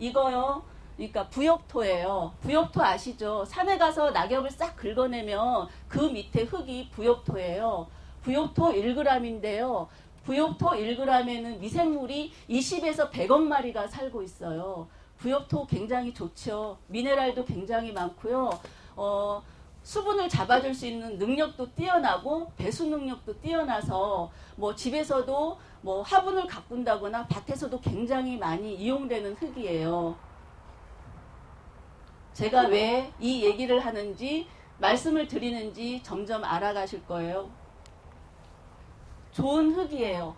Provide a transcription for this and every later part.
이거요. 그러니까 부욕토예요. 부욕토 아시죠? 산에 가서 낙엽을 싹 긁어내면 그 밑에 흙이 부욕토예요. 부욕토 1g인데요. 부욕토 1g에는 미생물이 20에서 100억 마리가 살고 있어요. 부욕토 굉장히 좋죠. 미네랄도 굉장히 많고요. 수분을 잡아줄 수 있는 능력도 뛰어나고 배수 능력도 뛰어나서 뭐 집에서도 뭐 화분을 가꾼다거나 밭에서도 굉장히 많이 이용되는 흙이에요. 제가 왜 이 얘기를 하는지 말씀을 드리는지 점점 알아가실 거예요. 좋은 흙이에요.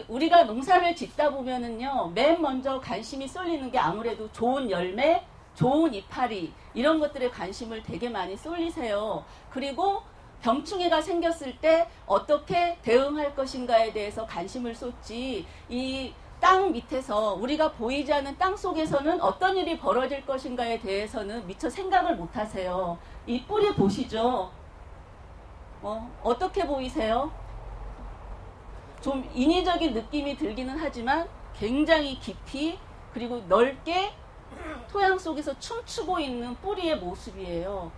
우리가 농사를 짓다 보면은요, 맨 먼저 관심이 쏠리는 게 아무래도 좋은 열매, 좋은 이파리, 이런 것들에 관심을 되게 많이 쏠리세요. 그리고 병충해가 생겼을 때 어떻게 대응할 것인가에 대해서 관심을 쏟지, 이 땅 밑에서 우리가 보이지 않는 땅 속에서는 어떤 일이 벌어질 것인가에 대해서는 미처 생각을 못 하세요. 이 뿌리 보시죠. 어떻게 보이세요? 좀 인위적인 느낌이 들기는 하지만 굉장히 깊이 그리고 넓게 토양 속에서 춤추고 있는 뿌리의 모습이에요.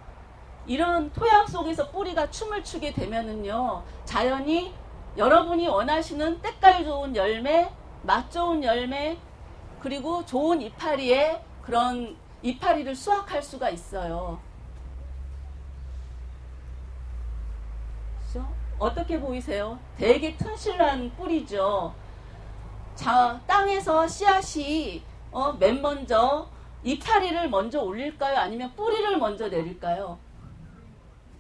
이런 토양 속에서 뿌리가 춤을 추게 되면은요, 자연이 여러분이 원하시는 때깔 좋은 열매, 맛 좋은 열매, 그리고 좋은 이파리에 그런 이파리를 수확할 수가 있어요. 그렇죠? 어떻게 보이세요? 되게 튼실한 뿌리죠. 자, 땅에서 씨앗이 맨 먼저 이파리를 먼저 올릴까요? 아니면 뿌리를 먼저 내릴까요?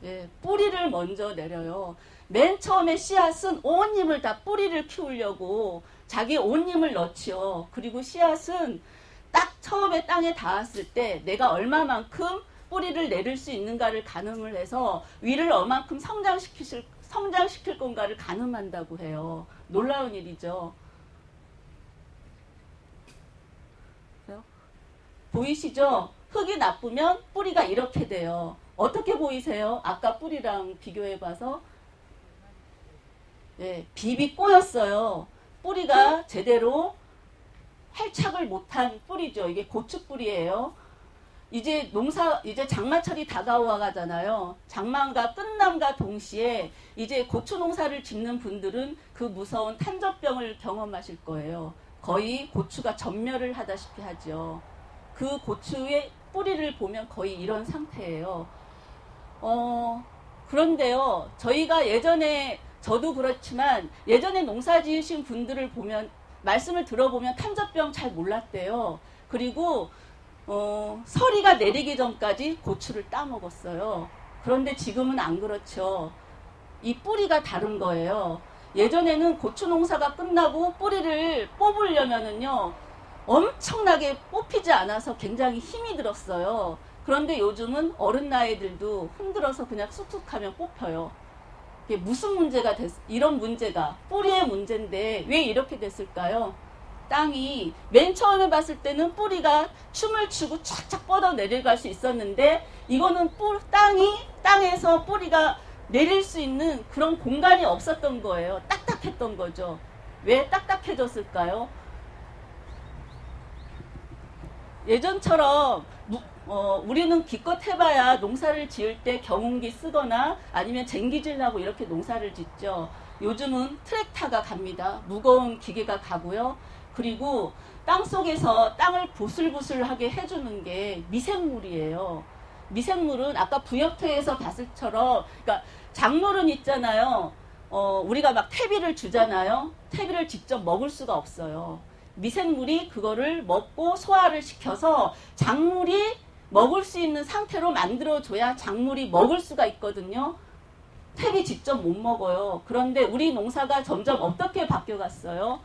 예, 뿌리를 먼저 내려요. 맨 처음에 씨앗은 온 힘을 다 뿌리를 키우려고 자기 온 힘을 넣지요. 그리고 씨앗은 딱 처음에 땅에 닿았을 때 내가 얼마만큼 뿌리를 내릴 수 있는가를 가늠을 해서 위를 얼만큼 성장시킬 건가를 가늠한다고 해요. 놀라운 일이죠. 보이시죠? 흙이 나쁘면 뿌리가 이렇게 돼요. 어떻게 보이세요? 아까 뿌리랑 비교해봐서. 네, 비비 꼬였어요. 뿌리가 제대로 활착을 못한 뿌리죠. 이게 고추 뿌리예요. 이제 장마철이 다가와 가잖아요. 장마가 끝남과 동시에 이제 고추 농사를 짓는 분들은 그 무서운 탄저병을 경험하실 거예요. 거의 고추가 전멸을 하다시피 하죠. 그 고추의 뿌리를 보면 거의 이런 상태예요. 그런데요, 저희가 저도 그렇지만 예전에 농사 지으신 분들을 보면, 말씀을 들어보면 탄저병 잘 몰랐대요. 그리고 서리가 내리기 전까지 고추를 따먹었어요. 그런데 지금은 안 그렇죠. 이 뿌리가 다른 거예요. 예전에는 고추 농사가 끝나고 뿌리를 뽑으려면은요, 엄청나게 뽑히지 않아서 굉장히 힘이 들었어요. 그런데 요즘은 어른 나이들도 흔들어서 그냥 쑥쑥 하면 뽑혀요. 이게 무슨 문제가 이런 문제가 뿌리의 문제인데 왜 이렇게 됐을까요? 땅이 맨 처음에 봤을 때는 뿌리가 춤을 추고 쫙쫙 뻗어 내려갈 수 있었는데, 이거는 땅에서 뿌리가 내릴 수 있는 그런 공간이 없었던 거예요. 딱딱했던 거죠. 왜 딱딱해졌을까요? 예전처럼 우리는 기껏 해봐야 농사를 지을 때 경운기 쓰거나 아니면 쟁기질하고 이렇게 농사를 짓죠. 요즘은 트랙터가 갑니다. 무거운 기계가 가고요. 그리고 땅속에서 땅을 보슬보슬하게 해주는 게 미생물이에요. 미생물은 아까 부엽토에서 봤을 처럼, 그러니까 작물은 있잖아요. 우리가 막 퇴비를 주잖아요. 퇴비를 직접 먹을 수가 없어요. 미생물이 그거를 먹고 소화를 시켜서 작물이 먹을 수 있는 상태로 만들어줘야 작물이 먹을 수가 있거든요. 퇴비 직접 못 먹어요. 그런데 우리 농사가 점점 어떻게 바뀌어갔어요?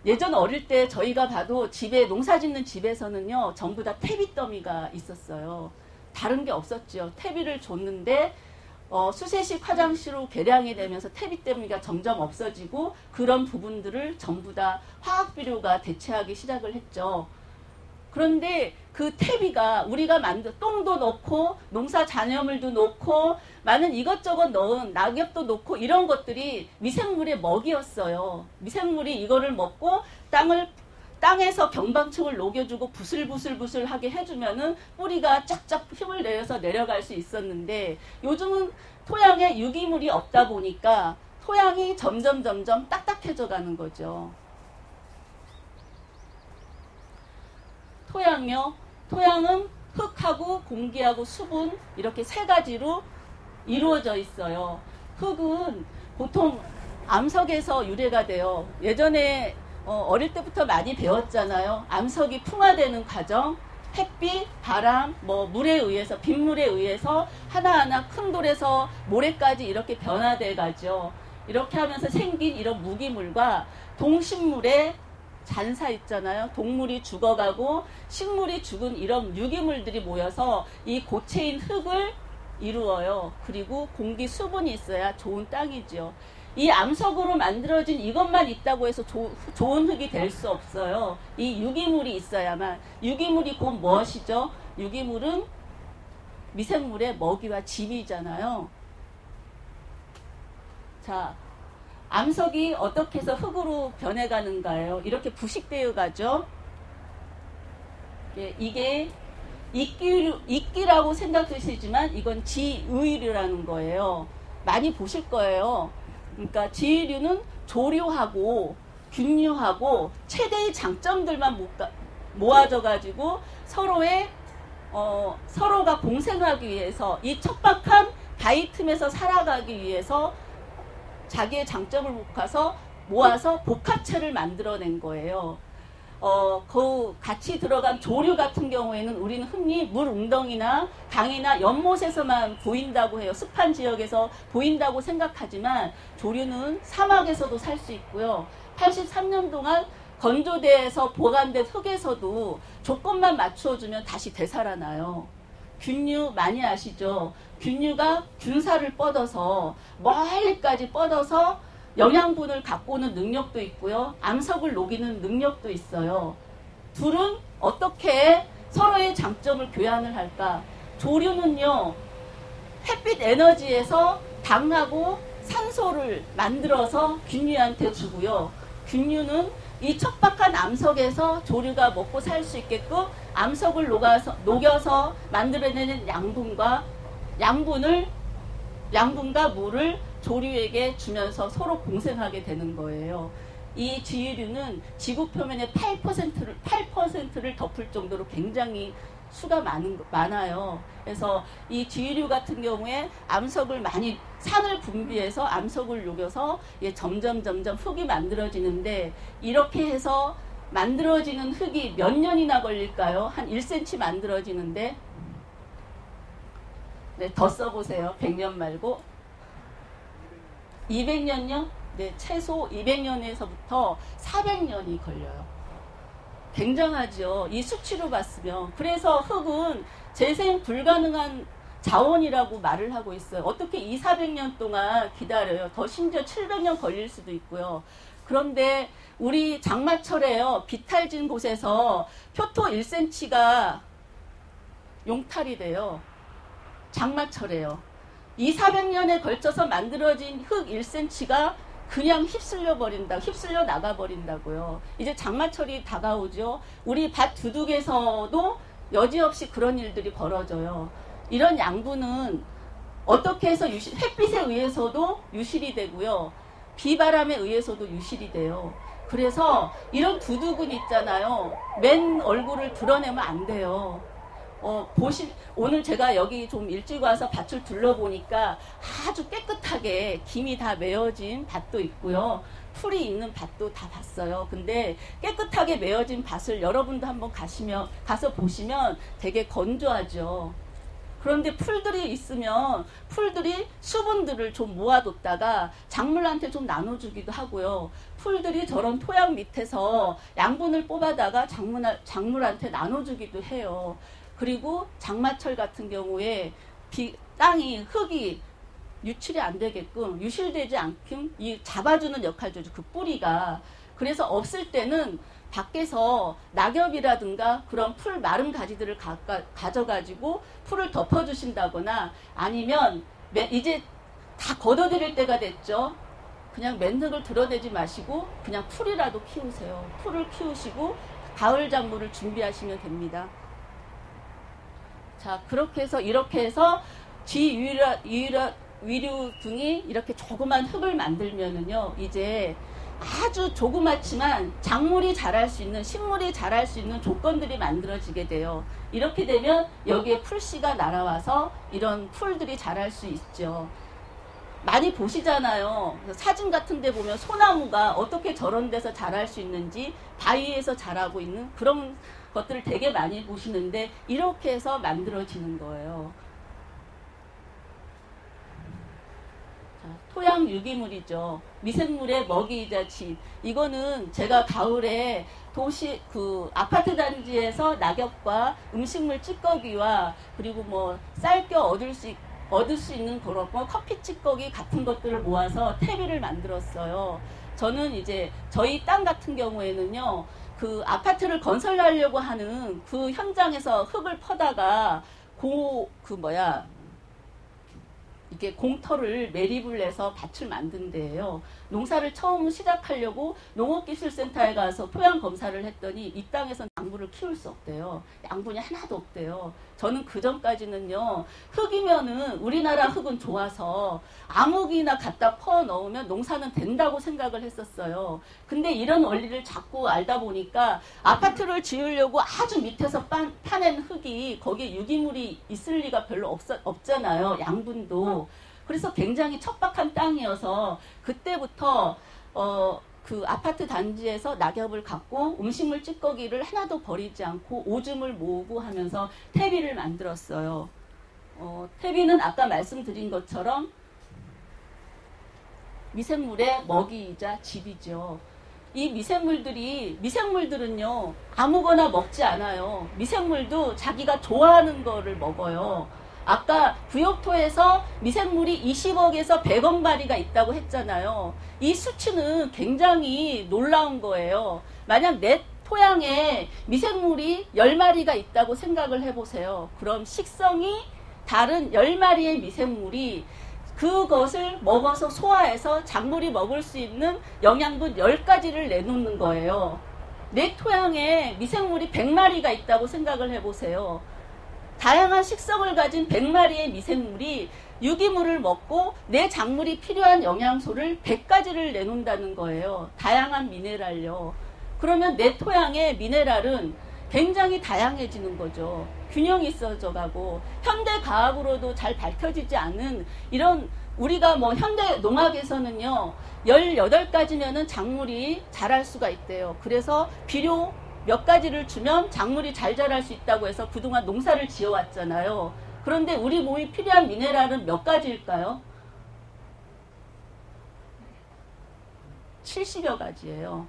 예전 어릴 때 저희가 봐도 집에 농사 짓는 집에서는요, 전부 다 퇴비 더미가 있었어요. 다른 게 없었죠. 퇴비를 줬는데 수세식 화장실로 개량이 되면서 퇴비 더미가 점점 없어지고 그런 부분들을 전부 다 화학비료가 대체하기 시작을 했죠. 그런데 그 퇴비가 우리가 만든 똥도 넣고 농사 잔여물도 넣고 많은 이것저것 넣은 낙엽도 넣고 이런 것들이 미생물의 먹이였어요. 미생물이 이거를 먹고 땅에서 경방층을 녹여주고 부슬부슬부슬하게 해주면은 뿌리가 쫙쫙 힘을 내서 내려갈 수 있었는데 요즘은 토양에 유기물이 없다 보니까 토양이 점점 딱딱해져 가는 거죠. 토양요. 토양은 흙하고 공기하고 수분 이렇게 세 가지로 이루어져 있어요. 흙은 보통 암석에서 유래가 돼요. 예전에 어릴 때부터 많이 배웠잖아요. 암석이 풍화되는 과정, 햇빛, 바람, 물에 의해서, 빗물에 의해서 하나하나 큰 돌에서 모래까지 이렇게 변화돼 가죠. 이렇게 하면서 생긴 이런 무기물과 동식물의 잔사 있잖아요. 동물이 죽어가고 식물이 죽은 이런 유기물들이 모여서 이 고체인 흙을 이루어요. 그리고 공기 수분이 있어야 좋은 땅이죠. 이 암석으로 만들어진 이것만 있다고 해서 좋은 흙이 될 수 없어요. 이 유기물이 있어야만. 유기물이 곧 무엇이죠? 유기물은 미생물의 먹이와 집이잖아요. 자, 암석이 어떻게 해서 흙으로 변해가는가요? 이렇게 부식되어 가죠. 예, 이게 이끼라고 생각하시지만 이건 지의류라는 거예요. 많이 보실 거예요. 그러니까 지의류는 조류하고 균류하고 최대의 장점들만 모아져 가지고 서로가 공생하기 위해서 이 척박한 바위 틈에서 살아가기 위해서 자기의 장점을 모아서 복합체를 만들어낸 거예요. 그 같이 들어간 조류 같은 경우에는 우리는 흔히 물 웅덩이나 강이나 연못에서만 보인다고 해요. 습한 지역에서 보인다고 생각하지만 조류는 사막에서도 살 수 있고요. 83년 동안 건조대에서 보관된 흙에서도 조건만 맞추어주면 다시 되살아나요. 균류 많이 아시죠? 균류가 균사를 뻗어서 멀리까지 뻗어서 영양분을 갖고 오는 능력도 있고요. 암석을 녹이는 능력도 있어요. 둘은 어떻게 서로의 장점을 교환을 할까? 조류는요. 햇빛 에너지에서 당하고 산소를 만들어서 균류한테 주고요. 균류는 이 척박한 암석에서 조류가 먹고 살 수 있게끔 암석을 녹여서 만들어내는 양분과 물을 조류에게 주면서 서로 공생하게 되는 거예요. 이 지유류는 지구 표면의 8%를 덮을 정도로 굉장히 수가 많아요. 그래서 이 지유류 같은 경우에 암석을 산을 분비해서 암석을 녹여서 점점 흙이 만들어지는데 이렇게 해서 만들어지는 흙이 몇 년이나 걸릴까요? 한 1cm 만들어지는데 네, 더 써보세요. 100년 말고 200년요? 네, 최소 200년에서부터 400년이 걸려요. 굉장하죠. 이 수치로 봤으면. 그래서 흙은 재생 불가능한 자원이라고 말을 하고 있어요. 어떻게 400년 동안 기다려요. 더 심지어 700년 걸릴 수도 있고요. 그런데 우리 장마철에요. 비탈진 곳에서 표토 1cm가 용탈이 돼요. 장마철에요. 400년에 걸쳐서 만들어진 흙 1cm가 그냥 휩쓸려 나가버린다고요. 이제 장마철이 다가오죠. 우리 밭 두둑에서도 여지없이 그런 일들이 벌어져요. 이런 양분은 어떻게 해서 햇빛에 의해서도 유실이 되고요. 비바람에 의해서도 유실이 돼요. 그래서 이런 두둑은 있잖아요. 맨 얼굴을 드러내면 안 돼요. 오늘 제가 여기 좀 일찍 와서 밭을 둘러보니까 아주 깨끗하게 김이 다 메어진 밭도 있고요. 풀이 있는 밭도 다 봤어요. 근데 깨끗하게 메어진 밭을 여러분도 한번 가서 보시면 되게 건조하죠. 그런데 풀들이 있으면 풀들이 수분들을 좀 모아뒀다가 작물한테 좀 나눠주기도 하고요. 풀들이 저런 토양 밑에서 양분을 뽑아다가 작물한테 나눠주기도 해요. 그리고 장마철 같은 경우에 흙이 유출이 안 되게끔 유실되지 않게끔 잡아주는 역할을 줘. 그 뿌리가. 그래서 없을 때는 밖에서 낙엽이라든가 그런 마른 가지들을 가져가지고 풀을 덮어주신다거나 아니면 이제 다 걷어들일 때가 됐죠. 그냥 맨흙을 드러내지 마시고 그냥 풀이라도 키우세요. 풀을 키우시고 가을 작물을 준비하시면 됩니다. 자, 그렇게 해서 이렇게 해서 위류 등이 이렇게 조그만 흙을 만들면은요, 이제 아주 조그맣지만 작물이 자랄 수 있는, 식물이 자랄 수 있는 조건들이 만들어지게 돼요. 이렇게 되면 여기에 풀씨가 날아와서 이런 풀들이 자랄 수 있죠. 많이 보시잖아요. 사진 같은 데 보면 소나무가 어떻게 저런 데서 자랄 수 있는지, 바위에서 자라고 있는 그런 것들을 되게 많이 보시는데, 이렇게 해서 만들어지는 거예요. 자, 토양 유기물이죠. 미생물의 먹이이자 집. 이거는 제가 가을에 아파트 단지에서 낙엽과 음식물 찌꺼기와 그리고 뭐 쌀겨 얻을 수 있는 그런 커피 찌꺼기 같은 것들을 모아서 퇴비를 만들었어요. 저는 이제 저희 땅 같은 경우에는요, 그 아파트를 건설하려고 하는 그 현장에서 흙을 퍼다가 이게 공터를 매립을 해서 밭을 만든 데예요. 농사를 처음 시작하려고 농업기술센터에 가서 토양 검사를 했더니 이 땅에선 작물을 키울 수 없대요. 양분이 하나도 없대요. 저는 그 전까지는요, 흙이면은 우리나라 흙은 좋아서 아무기나 갖다 퍼 넣으면 농사는 된다고 생각을 했었어요. 근데 이런 원리를 자꾸 알다 보니까 아파트를 지으려고 아주 밑에서 파낸 흙이 거기에 유기물이 있을 리가 별로 없잖아요. 양분도. 그래서 굉장히 척박한 땅이어서 그때부터 그 아파트 단지에서 낙엽을 갖고 음식물 찌꺼기를 하나도 버리지 않고 오줌을 모으고 하면서 퇴비를 만들었어요. 퇴비는 아까 말씀드린 것처럼 미생물의 먹이이자 집이죠. 이 미생물들은요, 아무거나 먹지 않아요. 미생물도 자기가 좋아하는 거를 먹어요. 아까 구역토에서 미생물이 20억에서 100억 마리가 있다고 했잖아요. 이 수치는 굉장히 놀라운 거예요. 만약 내 토양에 미생물이 10마리가 있다고 생각을 해보세요. 그럼 식성이 다른 10마리의 미생물이 그것을 먹어서 소화해서 작물이 먹을 수 있는 영양분 10가지를 내놓는 거예요. 내 토양에 미생물이 100마리가 있다고 생각을 해보세요. 다양한 식성을 가진 100마리의 미생물이 유기물을 먹고 내 작물이 필요한 영양소를 100가지를 내놓는다는 거예요. 다양한 미네랄요. 그러면 내 토양의 미네랄은 굉장히 다양해지는 거죠. 균형이 있어져 가고, 현대 과학으로도 잘 밝혀지지 않은 이런, 우리가 뭐 현대 농학에서는요, 18가지면은 작물이 자랄 수가 있대요. 그래서 비료 몇 가지를 주면 작물이 잘 자랄 수 있다고 해서 그동안 농사를 지어왔잖아요. 그런데 우리 몸이 필요한 미네랄은 몇 가지일까요? 70여 가지예요.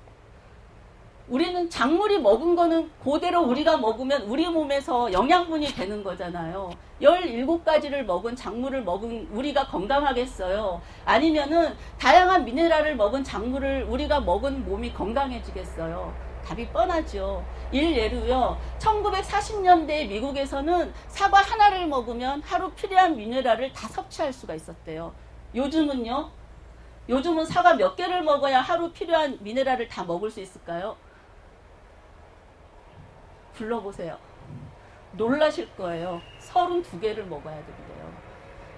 우리는 작물이 먹은 거는 그대로 우리가 먹으면 우리 몸에서 영양분이 되는 거잖아요. 17가지를 먹은 작물을 먹은 우리가 건강하겠어요? 아니면은 다양한 미네랄을 먹은 작물을 우리가 먹은 몸이 건강해지겠어요? 답이 뻔하죠. 일례로요, 1940년대 미국에서는 사과 하나를 먹으면 하루 필요한 미네랄을 다 섭취할 수가 있었대요. 요즘은요? 요즘은 사과 몇 개를 먹어야 하루 필요한 미네랄을 다 먹을 수 있을까요? 불러보세요. 놀라실 거예요. 32개를 먹어야 된대요.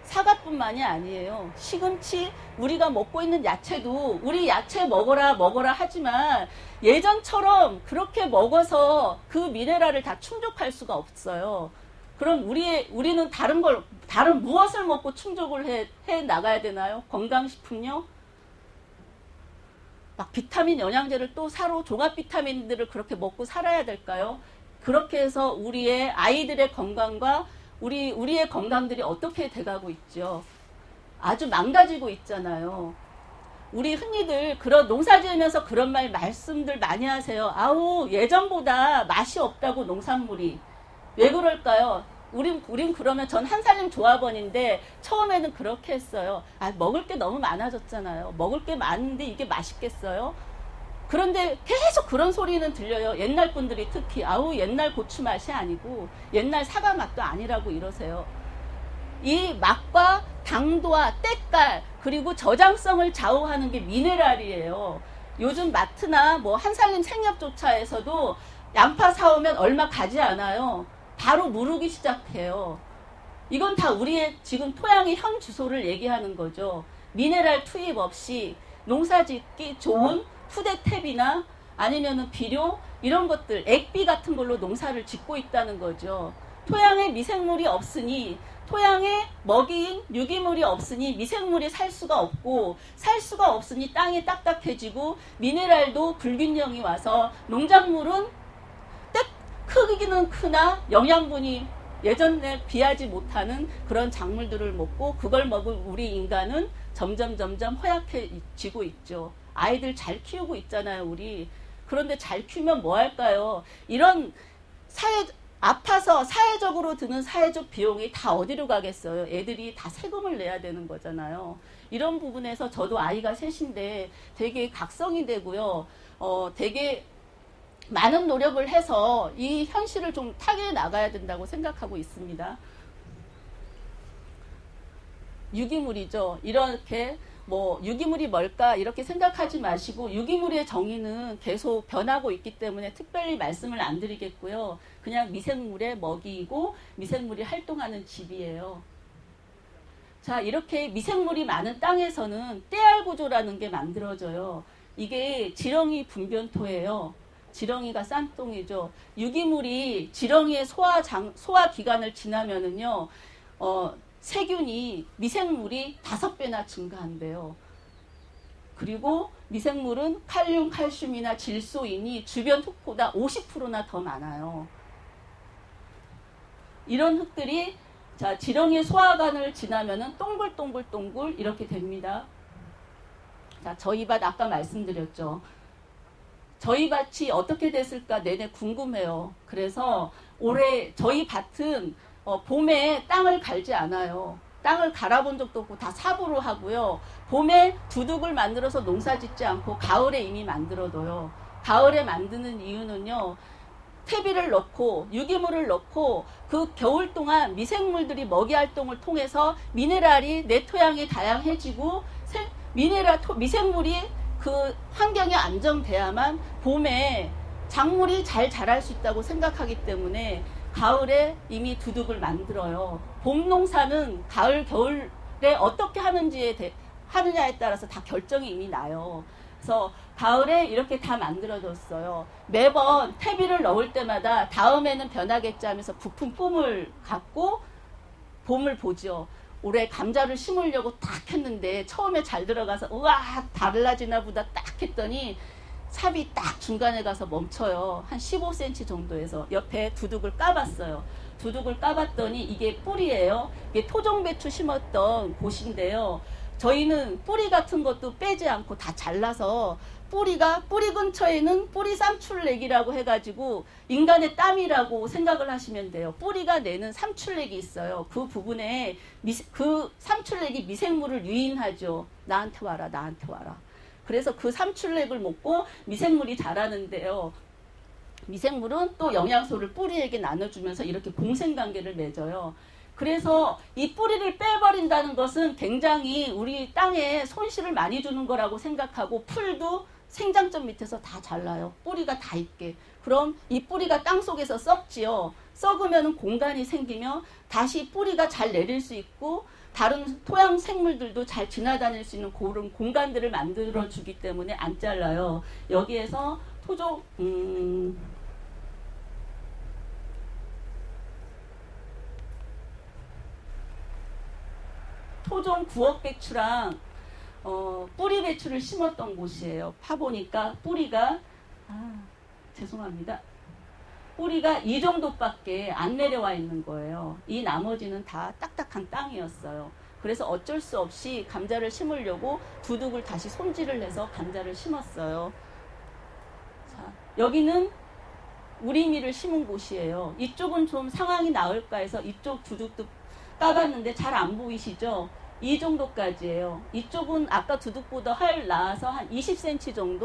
사과뿐만이 아니에요. 시금치, 우리가 먹고 있는 야채도 우리 야채 먹어라 하지만 예전처럼 그렇게 먹어서 그 미네랄을 다 충족할 수가 없어요. 그럼 우리는 다른 무엇을 먹고 충족을 해 나가야 되나요? 건강식품요? 막 비타민 영양제를 또 사러 종합 비타민들을 그렇게 먹고 살아야 될까요? 그렇게 해서 우리의 아이들의 건강과 우리의 건강들이 어떻게 돼가고 있죠? 아주 망가지고 있잖아요. 우리 흔히들 그런 농사 지으면서 그런 말씀들 많이 하세요. 아우, 예전보다 맛이 없다고 농산물이. 왜 그럴까요? 우린 그러면 전 한살림 조합원인데 처음에는 그렇게 했어요. 먹을 게 너무 많아졌잖아요. 먹을 게 많은데 이게 맛있겠어요? 그런데 계속 그런 소리는 들려요. 옛날 분들이 특히 아우, 옛날 고추 맛이 아니고 옛날 사과 맛도 아니라고 이러세요. 이 맛과 당도와 때깔 그리고 저장성을 좌우하는 게 미네랄이에요. 요즘 마트나 뭐 한살림 생협조차에서도 양파 사오면 얼마 가지 않아요. 바로 무르기 시작해요. 이건 다 우리의 지금 토양의 현 주소를 얘기하는 거죠. 미네랄 투입 없이 농사짓기 좋은 푸대탭이나 아니면은 비료 이런 것들, 액비 같은 걸로 농사를 짓고 있다는 거죠. 토양에 미생물이 없으니, 토양에 먹이인 유기물이 없으니 미생물이 살 수가 없고, 살 수가 없으니 땅이 딱딱해지고 미네랄도 불균형이 와서 농작물은 크기는 크나 영양분이 예전에 비하지 못하는 그런 작물들을 먹고, 그걸 먹은 우리 인간은 점점 허약해지고 있죠. 아이들 잘 키우고 있잖아요, 우리. 그런데 잘 키우면 뭐 할까요? 이런 아파서 사회적으로 드는 사회적 비용이 다 어디로 가겠어요? 애들이 다 세금을 내야 되는 거잖아요. 이런 부분에서 저도 아이가 셋인데 되게 각성이 되고요. 되게 많은 노력을 해서 이 현실을 좀 타개해 나가야 된다고 생각하고 있습니다. 유기물이죠. 이렇게 유기물이 뭘까 이렇게 생각하지 마시고, 유기물의 정의는 계속 변하고 있기 때문에 특별히 말씀을 안 드리겠고요. 그냥 미생물의 먹이이고 미생물이 활동하는 집이에요. 자, 이렇게 미생물이 많은 땅에서는 때알 구조라는 게 만들어져요. 이게 지렁이 분변토예요. 지렁이가 싼똥이죠. 유기물이 지렁이의 소화 기관을 지나면은요, 세균이 미생물이 5배나 증가한대요. 그리고 미생물은 칼륨, 칼슘이나 질소인이 주변 흙보다 50%나 더 많아요. 이런 흙들이 자, 지렁이의 소화관을 지나면은 동글동글 이렇게 됩니다. 자, 저희 밭 아까 말씀드렸죠. 저희 밭이 어떻게 됐을까 내내 궁금해요. 그래서 올해 저희 밭은 봄에 땅을 갈지 않아요. 땅을 갈아본 적도 없고 다 삽으로 하고요. 봄에 두둑을 만들어서 농사 짓지 않고 가을에 이미 만들어둬요. 가을에 만드는 이유는요, 퇴비를 넣고 유기물을 넣고 그 겨울 동안 미생물들이 먹이 활동을 통해서 미네랄이 내 토양에 다양해지고 미생물이 그 환경이 안정돼야만 봄에 작물이 잘 자랄 수 있다고 생각하기 때문에 가을에 이미 두둑을 만들어요. 봄 농사는 가을, 겨울에 어떻게 하느냐에 따라서 다 결정이 이미 나요. 그래서 가을에 이렇게 다 만들어뒀어요. 매번 퇴비를 넣을 때마다 다음에는 변하겠지 하면서 부푼 꿈을 갖고 봄을 보죠. 올해 감자를 심으려고 딱 했는데 처음에 잘 들어가서 우와 달라지나 보다 딱 했더니 삽이 딱 중간에 가서 멈춰요. 한 15cm 정도에서 옆에 두둑을 까봤어요. 두둑을 까봤더니 이게 뿌리예요. 이게 토종배추 심었던 곳인데요. 저희는 뿌리 같은 것도 빼지 않고 다 잘라서 뿌리 근처에는 뿌리 삼출렉이라고 해가지고 인간의 땀이라고 생각을 하시면 돼요. 뿌리가 내는 삼출렉이 있어요. 그 부분에 그 삼출렉이 미생물을 유인하죠. 나한테 와라, 나한테 와라. 그래서 그 삼출렉을 먹고 미생물이 자라는데요. 미생물은 또 영양소를 뿌리에게 나눠주면서 이렇게 공생관계를 맺어요. 그래서 이 뿌리를 빼버린다는 것은 굉장히 우리 땅에 손실을 많이 주는 거라고 생각하고, 풀도 생장점 밑에서 다 잘라요. 뿌리가 다 있게. 그럼 이 뿌리가 땅속에서 썩지요. 썩으면 공간이 생기며 다시 뿌리가 잘 내릴 수 있고 다른 토양 생물들도 잘 지나다닐 수 있는 그런 공간들을 만들어주기 때문에 안 잘라요. 여기에서 토종 구억배추랑 뿌리 배추를 심었던 곳이에요. 파보니까 뿌리가 죄송합니다. 뿌리가 이 정도밖에 안 내려와 있는 거예요. 이 나머지는 다 딱딱한 땅이었어요. 그래서 어쩔 수 없이 감자를 심으려고 두둑을 다시 손질을 해서 감자를 심었어요. 자, 여기는 우리미를 심은 곳이에요. 이쪽은 좀 상황이 나을까 해서 이쪽 두둑도 까봤는데 잘 안 보이시죠? 이 정도까지예요. 이쪽은 아까 두둑보다 훨 나아서 한 20cm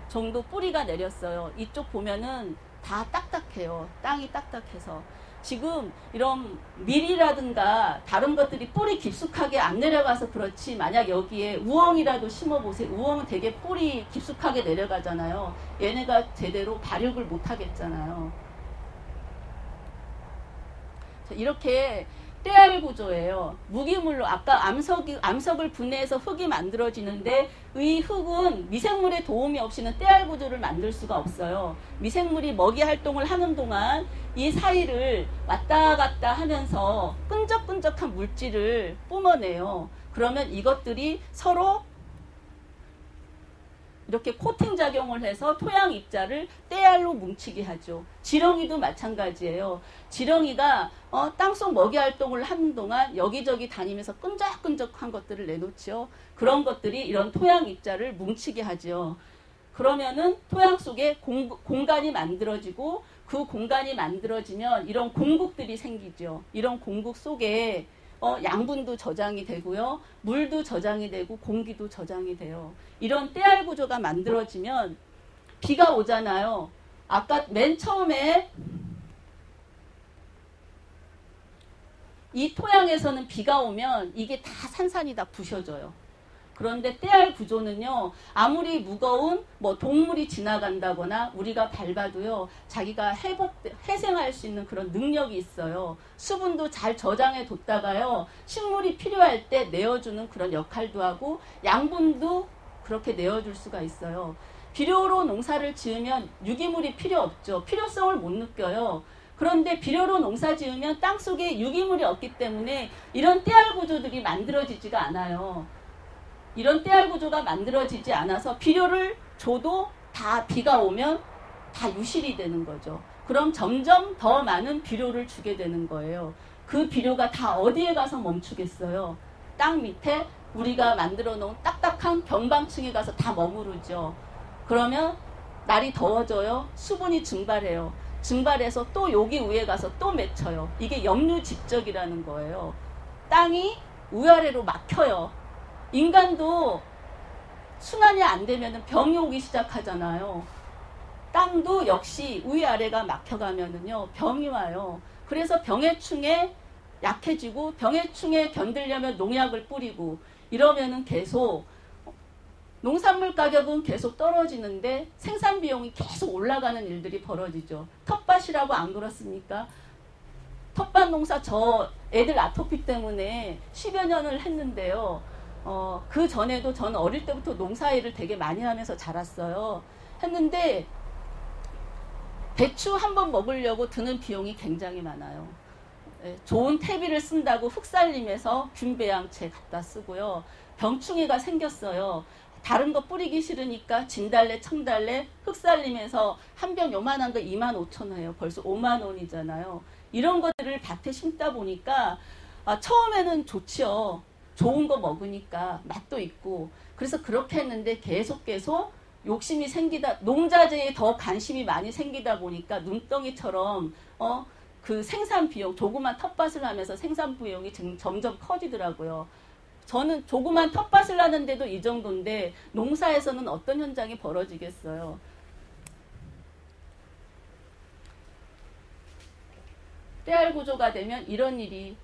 정도 뿌리가 내렸어요. 이쪽 보면은 다 딱딱해요. 땅이 딱딱해서. 지금 이런 밀이라든가 다른 것들이 뿌리 깊숙하게 안 내려가서 그렇지, 만약 여기에 우엉이라도 심어보세요. 우엉은 되게 뿌리 깊숙하게 내려가잖아요. 얘네가 제대로 발육을 못 하겠잖아요. 이렇게 때알 구조예요. 무기물로, 아까 암석을 분해해서 흙이 만들어지는데 이 흙은 미생물의 도움이 없이는 때알 구조를 만들 수가 없어요. 미생물이 먹이 활동을 하는 동안 이 사이를 왔다 갔다 하면서 끈적끈적한 물질을 뿜어내요. 그러면 이것들이 서로 이렇게 코팅 작용을 해서 토양 입자를 때알로 뭉치게 하죠. 지렁이도 마찬가지예요. 지렁이가 땅속 먹이 활동을 하는 동안 여기저기 다니면서 끈적끈적한 것들을 내놓죠. 그런 것들이 이런 토양 입자를 뭉치게 하죠. 그러면은 토양 속에 공간이 만들어지고, 그 공간이 만들어지면 이런 공국들이 생기죠. 이런 공국 속에 양분도 저장이 되고요. 물도 저장이 되고 공기도 저장이 돼요. 이런 때알 구조가 만들어지면 비가 오잖아요. 아까 맨 처음에 이 토양에서는 비가 오면 이게 다 산산이 다 부셔져요. 그런데 때알 구조는요, 아무리 무거운 동물이 지나간다거나 우리가 밟아도요, 자기가 회생할 수 있는 그런 능력이 있어요. 수분도 잘 저장해 뒀다가요, 식물이 필요할 때 내어주는 그런 역할도 하고, 양분도 그렇게 내어줄 수가 있어요. 비료로 농사를 지으면 유기물이 필요 없죠. 필요성을 못 느껴요. 그런데 비료로 농사 지으면 땅속에 유기물이 없기 때문에 이런 때알 구조들이 만들어지지가 않아요. 이런 때알 구조가 만들어지지 않아서 비료를 줘도 다 비가 오면 다 유실이 되는 거죠. 그럼 점점 더 많은 비료를 주게 되는 거예요. 그 비료가 다 어디에 가서 멈추겠어요? 땅 밑에 우리가 만들어 놓은 딱딱한 경방층에 가서 다 머무르죠. 그러면 날이 더워져요. 수분이 증발해요. 증발해서 또 여기 위에 가서 또 맺혀요. 이게 역류집적이라는 거예요. 땅이 위아래로 막혀요. 인간도 순환이 안 되면 병이 오기 시작하잖아요. 땅도 역시 위아래가 막혀가면은요, 병이 와요. 그래서 병해충에 약해지고, 병해충에 견디려면 농약을 뿌리고, 이러면은 계속 농산물 가격은 계속 떨어지는데 생산 비용이 계속 올라가는 일들이 벌어지죠. 텃밭이라고 안 그렇습니까? 텃밭 농사, 저 애들 아토피 때문에 10여 년을 했는데요. 그 전에도 저는 어릴 때부터 농사일을 되게 많이 하면서 자랐어요. 했는데 배추 한 번 먹으려고 드는 비용이 굉장히 많아요. 좋은 퇴비를 쓴다고 흑살림에서 균배양채 갖다 쓰고요. 병충해가 생겼어요. 다른 거 뿌리기 싫으니까 진달래, 청달래, 흑살림에서 한 병 요만한 거 25,000원이에요. 벌써 5만 원이잖아요. 이런 것들을 밭에 심다 보니까 처음에는 좋지요. 좋은 거 먹으니까 맛도 있고. 그래서 그렇게 했는데 계속 욕심이 생기다, 농자재에 더 관심이 많이 생기다 보니까 눈덩이처럼 그 생산 비용, 조그만 텃밭을 하면서 생산 비용이 점점 커지더라고요. 저는 조그만 텃밭을 하는데도 이 정도인데 농사에서는 어떤 현장이 벌어지겠어요. 때알 구조가 되면 이런 일이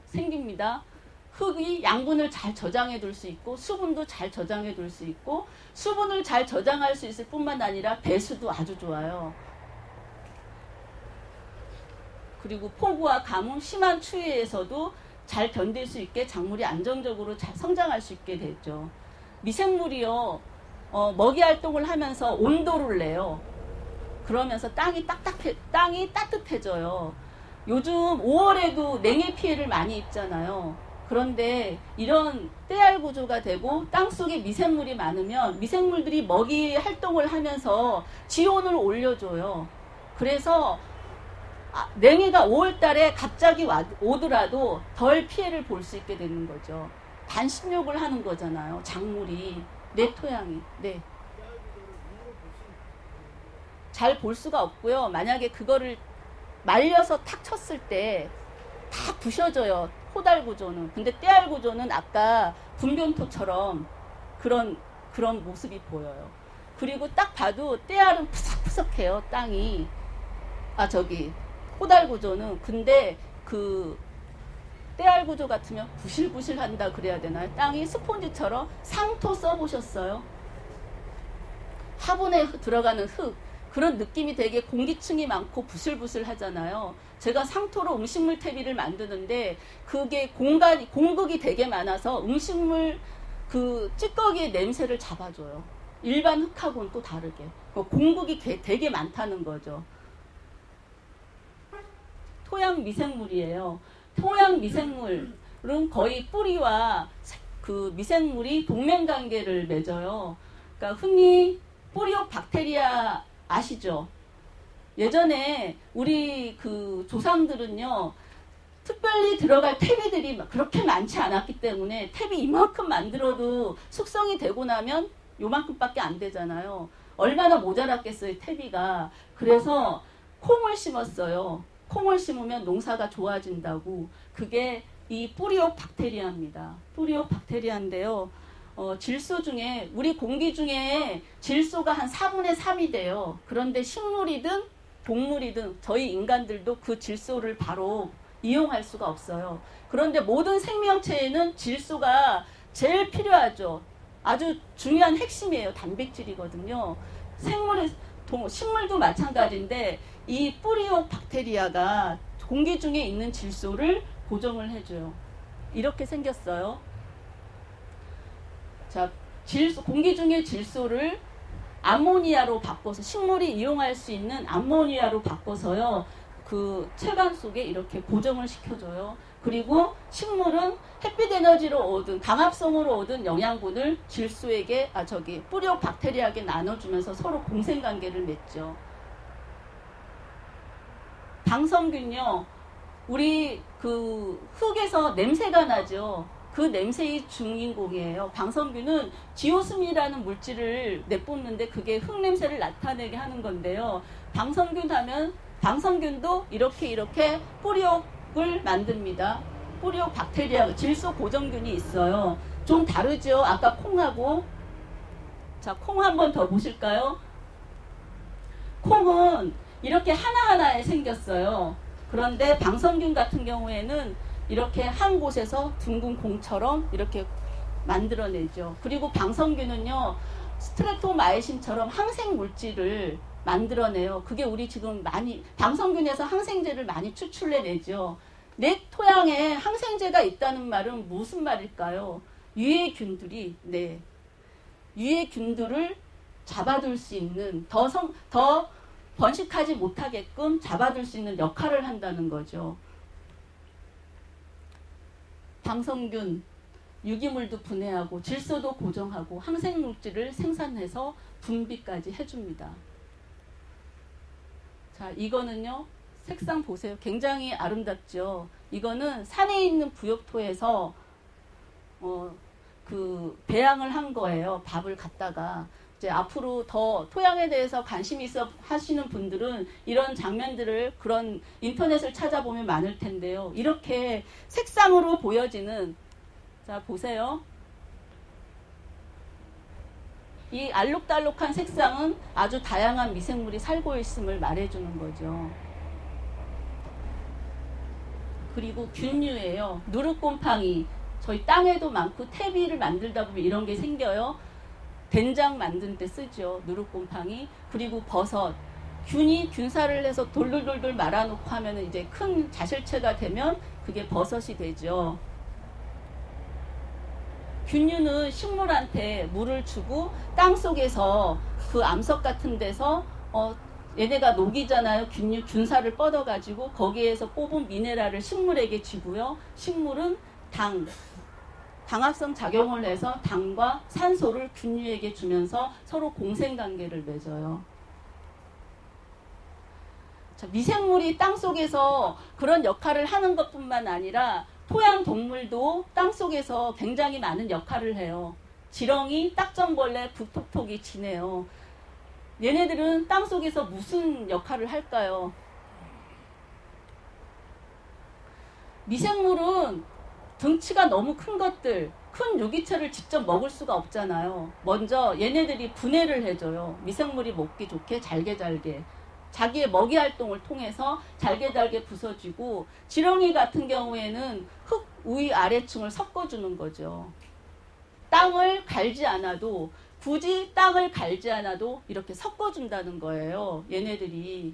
생깁니다. 흙이 양분을 잘 저장해 둘 수 있고, 수분도 잘 저장해 둘 수 있고, 수분을 잘 저장할 수 있을 뿐만 아니라 배수도 아주 좋아요. 그리고 폭우와 가뭄, 심한 추위에서도 잘 견딜 수 있게 작물이 안정적으로 잘 성장할 수 있게 되죠. 미생물이요, 먹이 활동을 하면서 온도를 내요. 그러면서 땅이 따뜻해져요. 요즘 5월에도 냉해 피해를 많이 입잖아요. 그런데 이런 때알 구조가 되고 땅속에 미생물이 많으면 미생물들이 먹이 활동을 하면서 지온을 올려줘요. 그래서 냉해가 5월 달에 갑자기 오더라도 덜 피해를 볼 수 있게 되는 거죠. 반신욕을 하는 거잖아요. 작물이, 내 토양이. 네. 잘 볼 수가 없고요. 만약에 그거를 말려서 탁 쳤을 때 다 부셔져요. 호달 구조는. 근데 때알 구조는 아까 분변토처럼 그런 모습이 보여요. 그리고 딱 봐도 때알은 푸석푸석해요. 땅이. 호달 구조는. 근데 그 때알 구조 같으면 부실부실한다 그래야 되나요? 땅이 스폰지처럼. 상토 써보셨어요? 화분에 들어가는 흙, 그런 느낌이 되게 공기층이 많고 부슬부슬하잖아요. 제가 상토로 음식물 퇴비를 만드는데 그게 공극이 되게 많아서 음식물 그 찌꺼기의 냄새를 잡아줘요. 일반 흙하고는 또 다르게. 공극이 되게 많다는 거죠. 토양 미생물이에요. 토양 미생물은 거의 뿌리와 그 미생물이 동맹관계를 맺어요. 그러니까 흔히 뿌리옥 박테리아 아시죠? 예전에 우리 그 조상들은요, 특별히 들어갈 퇴비들이 그렇게 많지 않았기 때문에 퇴비 이만큼 만들어도 숙성이 되고 나면 요만큼밖에 안 되잖아요. 얼마나 모자랐겠어요, 퇴비가. 그래서 콩을 심었어요. 콩을 심으면 농사가 좋아진다고. 그게 이 뿌리옥 박테리아입니다. 뿌리옥 박테리아인데요. 질소 중에, 우리 공기 중에 질소가 한 4분의 3이 돼요. 그런데 식물이든 동물이든 저희 인간들도 그 질소를 바로 이용할 수가 없어요. 그런데 모든 생명체에는 질소가 제일 필요하죠. 아주 중요한 핵심이에요. 단백질이거든요. 식물도 마찬가지인데 이 뿌리옥 박테리아가 공기 중에 있는 질소를 고정을 해줘요. 이렇게 생겼어요. 자, 공기 중의 질소를 암모니아로 바꿔서, 식물이 이용할 수 있는 암모니아로 바꿔서요, 그 체관 속에 이렇게 고정을 시켜줘요. 그리고 식물은 햇빛 에너지로 얻은, 강합성으로 얻은 영양분을 질소에게, 뿌리옥 박테리아에게 나눠주면서 서로 공생관계를 맺죠. 방성균요, 우리 그 흙에서 냄새가 나죠. 그 냄새의 주인공이에요. 방성균은 지오스민이라는 물질을 내뿜는데 그게 흙 냄새를 나타내게 하는 건데요. 방성균 하면 방성균도 이렇게 뿌리옥을 만듭니다. 뿌리옥 박테리아, 질소 고정균이 있어요. 좀 다르죠? 아까 콩하고. 자, 콩 한 번 더 보실까요? 콩은 이렇게 하나하나에 생겼어요. 그런데 방성균 같은 경우에는 이렇게 한 곳에서 둥근 공처럼 이렇게 만들어내죠. 그리고 방성균은요, 스트레토마이신처럼 항생 물질을 만들어내요. 그게 우리 지금 방성균에서 항생제를 많이 추출해내죠. 내 토양에 항생제가 있다는 말은 무슨 말일까요? 유해균들을 잡아둘 수 있는, 더 번식하지 못하게끔 잡아둘 수 있는 역할을 한다는 거죠. 방성균, 유기물도 분해하고 질소도 고정하고 항생물질을 생산해서 분비까지 해줍니다. 자, 이거는요, 색상 보세요. 굉장히 아름답죠. 이거는 산에 있는 부엽토에서 배양을 한 거예요. 밥을 갖다가. 이제 앞으로 더 토양에 대해서 관심 있어 하시는 분들은 이런 장면들을, 그런 인터넷을 찾아보면 많을 텐데요. 이렇게 색상으로 보여지는, 자, 보세요. 이 알록달록한 색상은 아주 다양한 미생물이 살고 있음을 말해주는 거죠. 그리고 균류예요. 누르곰팡이, 저희 땅에도 많고 퇴비를 만들다 보면 이런 게 생겨요. 된장 만드는 데 쓰죠. 누룩곰팡이. 그리고 버섯. 균사를 해서 돌돌돌돌 말아놓고 하면 이제 큰 자실체가 되면 그게 버섯이 되죠. 균류는 식물한테 물을 주고 땅 속에서 그 암석 같은 데서 얘네가 녹이잖아요. 균사를 뻗어가지고 거기에서 뽑은 미네랄을 식물에게 주고요. 식물은 당합성 작용을 해서 당과 산소를 균류에게 주면서 서로 공생관계를 맺어요. 자, 미생물이 땅속에서 그런 역할을 하는 것뿐만 아니라 토양 동물도 땅속에서 굉장히 많은 역할을 해요. 지렁이, 딱정벌레, 북톡톡이 지내요. 얘네들은 땅속에서 무슨 역할을 할까요? 미생물은 등치가 너무 큰 것들, 큰 유기체를 직접 먹을 수가 없잖아요. 먼저 얘네들이 분해를 해줘요. 미생물이 먹기 좋게 잘게. 자기의 먹이 활동을 통해서 잘게 부서지고, 지렁이 같은 경우에는 흙 위 아래층을 섞어주는 거죠. 땅을 갈지 않아도, 굳이 땅을 갈지 않아도 이렇게 섞어준다는 거예요, 얘네들이.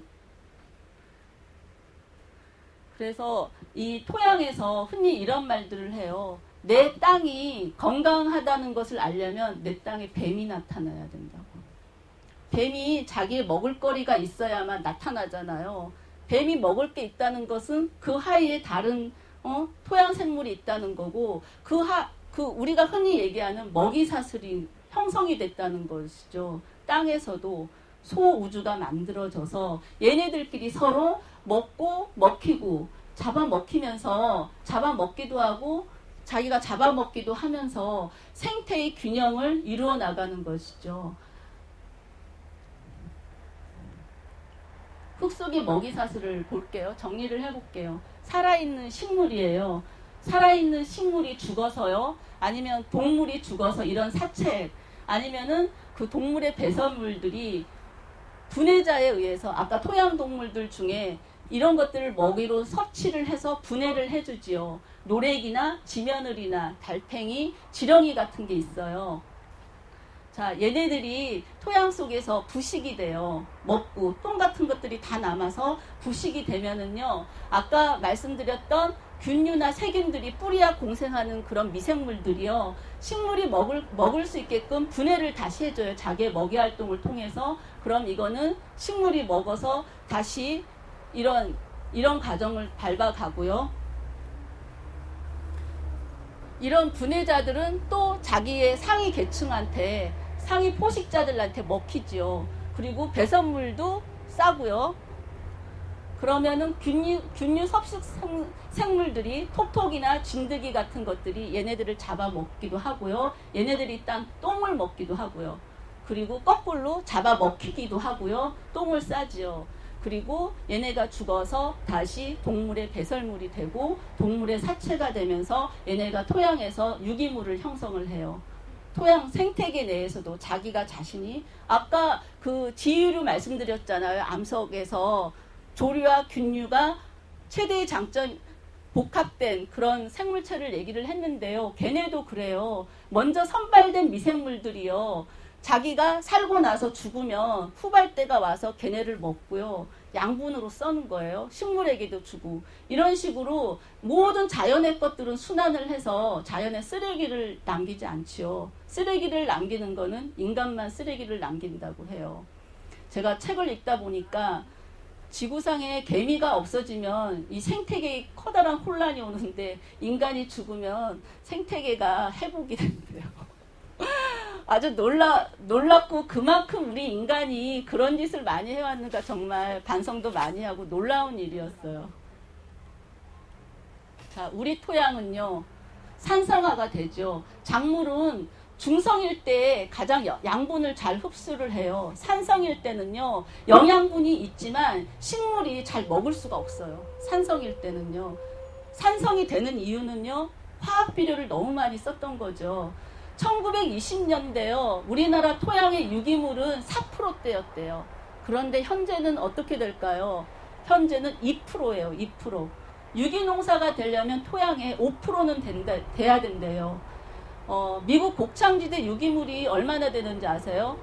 그래서 이 토양에서 흔히 이런 말들을 해요. 내 땅이 건강하다는 것을 알려면 내 땅에 뱀이 나타나야 된다고. 뱀이 자기의 먹을거리가 있어야만 나타나잖아요. 뱀이 먹을 게 있다는 것은 그 하위에 다른 토양 생물이 있다는 거고, 우리가 흔히 얘기하는 먹이사슬이 형성이 됐다는 것이죠. 땅에서도 소우주가 만들어져서 얘네들끼리 서로 먹고 먹히고 잡아먹히면서, 잡아먹기도 하고 자기가 잡아먹기도 하면서 생태의 균형을 이루어 나가는 것이죠. 흙 속의 먹이사슬을 볼게요. 정리를 해볼게요. 살아있는 식물이에요. 살아있는 식물이 죽어서요, 아니면 동물이 죽어서 이런 사체, 아니면은 그 동물의 배설물들이 분해자에 의해서, 아까 토양동물들 중에 이런 것들을 먹이로 섭취를 해서 분해를 해주지요. 노래기나 지며느리나 달팽이, 지렁이 같은 게 있어요. 자, 얘네들이 토양 속에서 부식이 돼요. 먹고 똥 같은 것들이 다 남아서 부식이 되면은요, 아까 말씀드렸던 균류나 세균들이 뿌리와 공생하는 그런 미생물들이요, 식물이 먹을 수 있게끔 분해를 다시 해줘요. 자기의 먹이 활동을 통해서. 그럼 이거는 식물이 먹어서 다시 이런 과정을 밟아가고요. 이런 분해자들은 또 자기의 상위 계층한테, 상위 포식자들한테 먹히지요. 그리고 배설물도 싸고요. 그러면은 균류 섭식 생물들이, 톡톡이나 진드기 같은 것들이 얘네들을 잡아먹기도 하고요. 얘네들이 일단 똥을 먹기도 하고요. 그리고 거꾸로 잡아먹히기도 하고요. 똥을 싸지요. 그리고 얘네가 죽어서 다시 동물의 배설물이 되고 동물의 사체가 되면서 얘네가 토양에서 유기물을 형성을 해요. 토양 생태계 내에서도 자기가 자신이, 아까 그 지유류 말씀드렸잖아요. 암석에서 조류와 균류가 최대의 장점, 복합된 그런 생물체를 얘기를 했는데요. 걔네도 그래요. 먼저 선발된 미생물들이요, 자기가 살고 나서 죽으면 후발대가 와서 걔네를 먹고요, 양분으로 써는 거예요. 식물에게도 주고. 이런 식으로 모든 자연의 것들은 순환을 해서 자연에 쓰레기를 남기지 않지요. 쓰레기를 남기는 거는 인간만 쓰레기를 남긴다고 해요. 제가 책을 읽다 보니까 지구상에 개미가 없어지면 이 생태계에 커다란 혼란이 오는데, 인간이 죽으면 생태계가 회복이 된대요. 아주 놀랍고, 그만큼 우리 인간이 그런 짓을 많이 해왔는가 정말 반성도 많이 하고 놀라운 일이었어요. 자, 우리 토양은요, 산성화가 되죠. 작물은 중성일 때 가장 양분을 잘 흡수를 해요. 산성일 때는요, 영양분이 있지만 식물이 잘 먹을 수가 없어요. 산성일 때는요. 산성이 되는 이유는요, 화학비료를 너무 많이 썼던 거죠. 1920년대요. 우리나라 토양의 유기물은 4%대였대요. 그런데 현재는 어떻게 될까요? 현재는 2%예요. 2%. 유기농사가 되려면 토양에 5%는 돼야 된대요. 미국 곡창지대 유기물이 얼마나 되는지 아세요?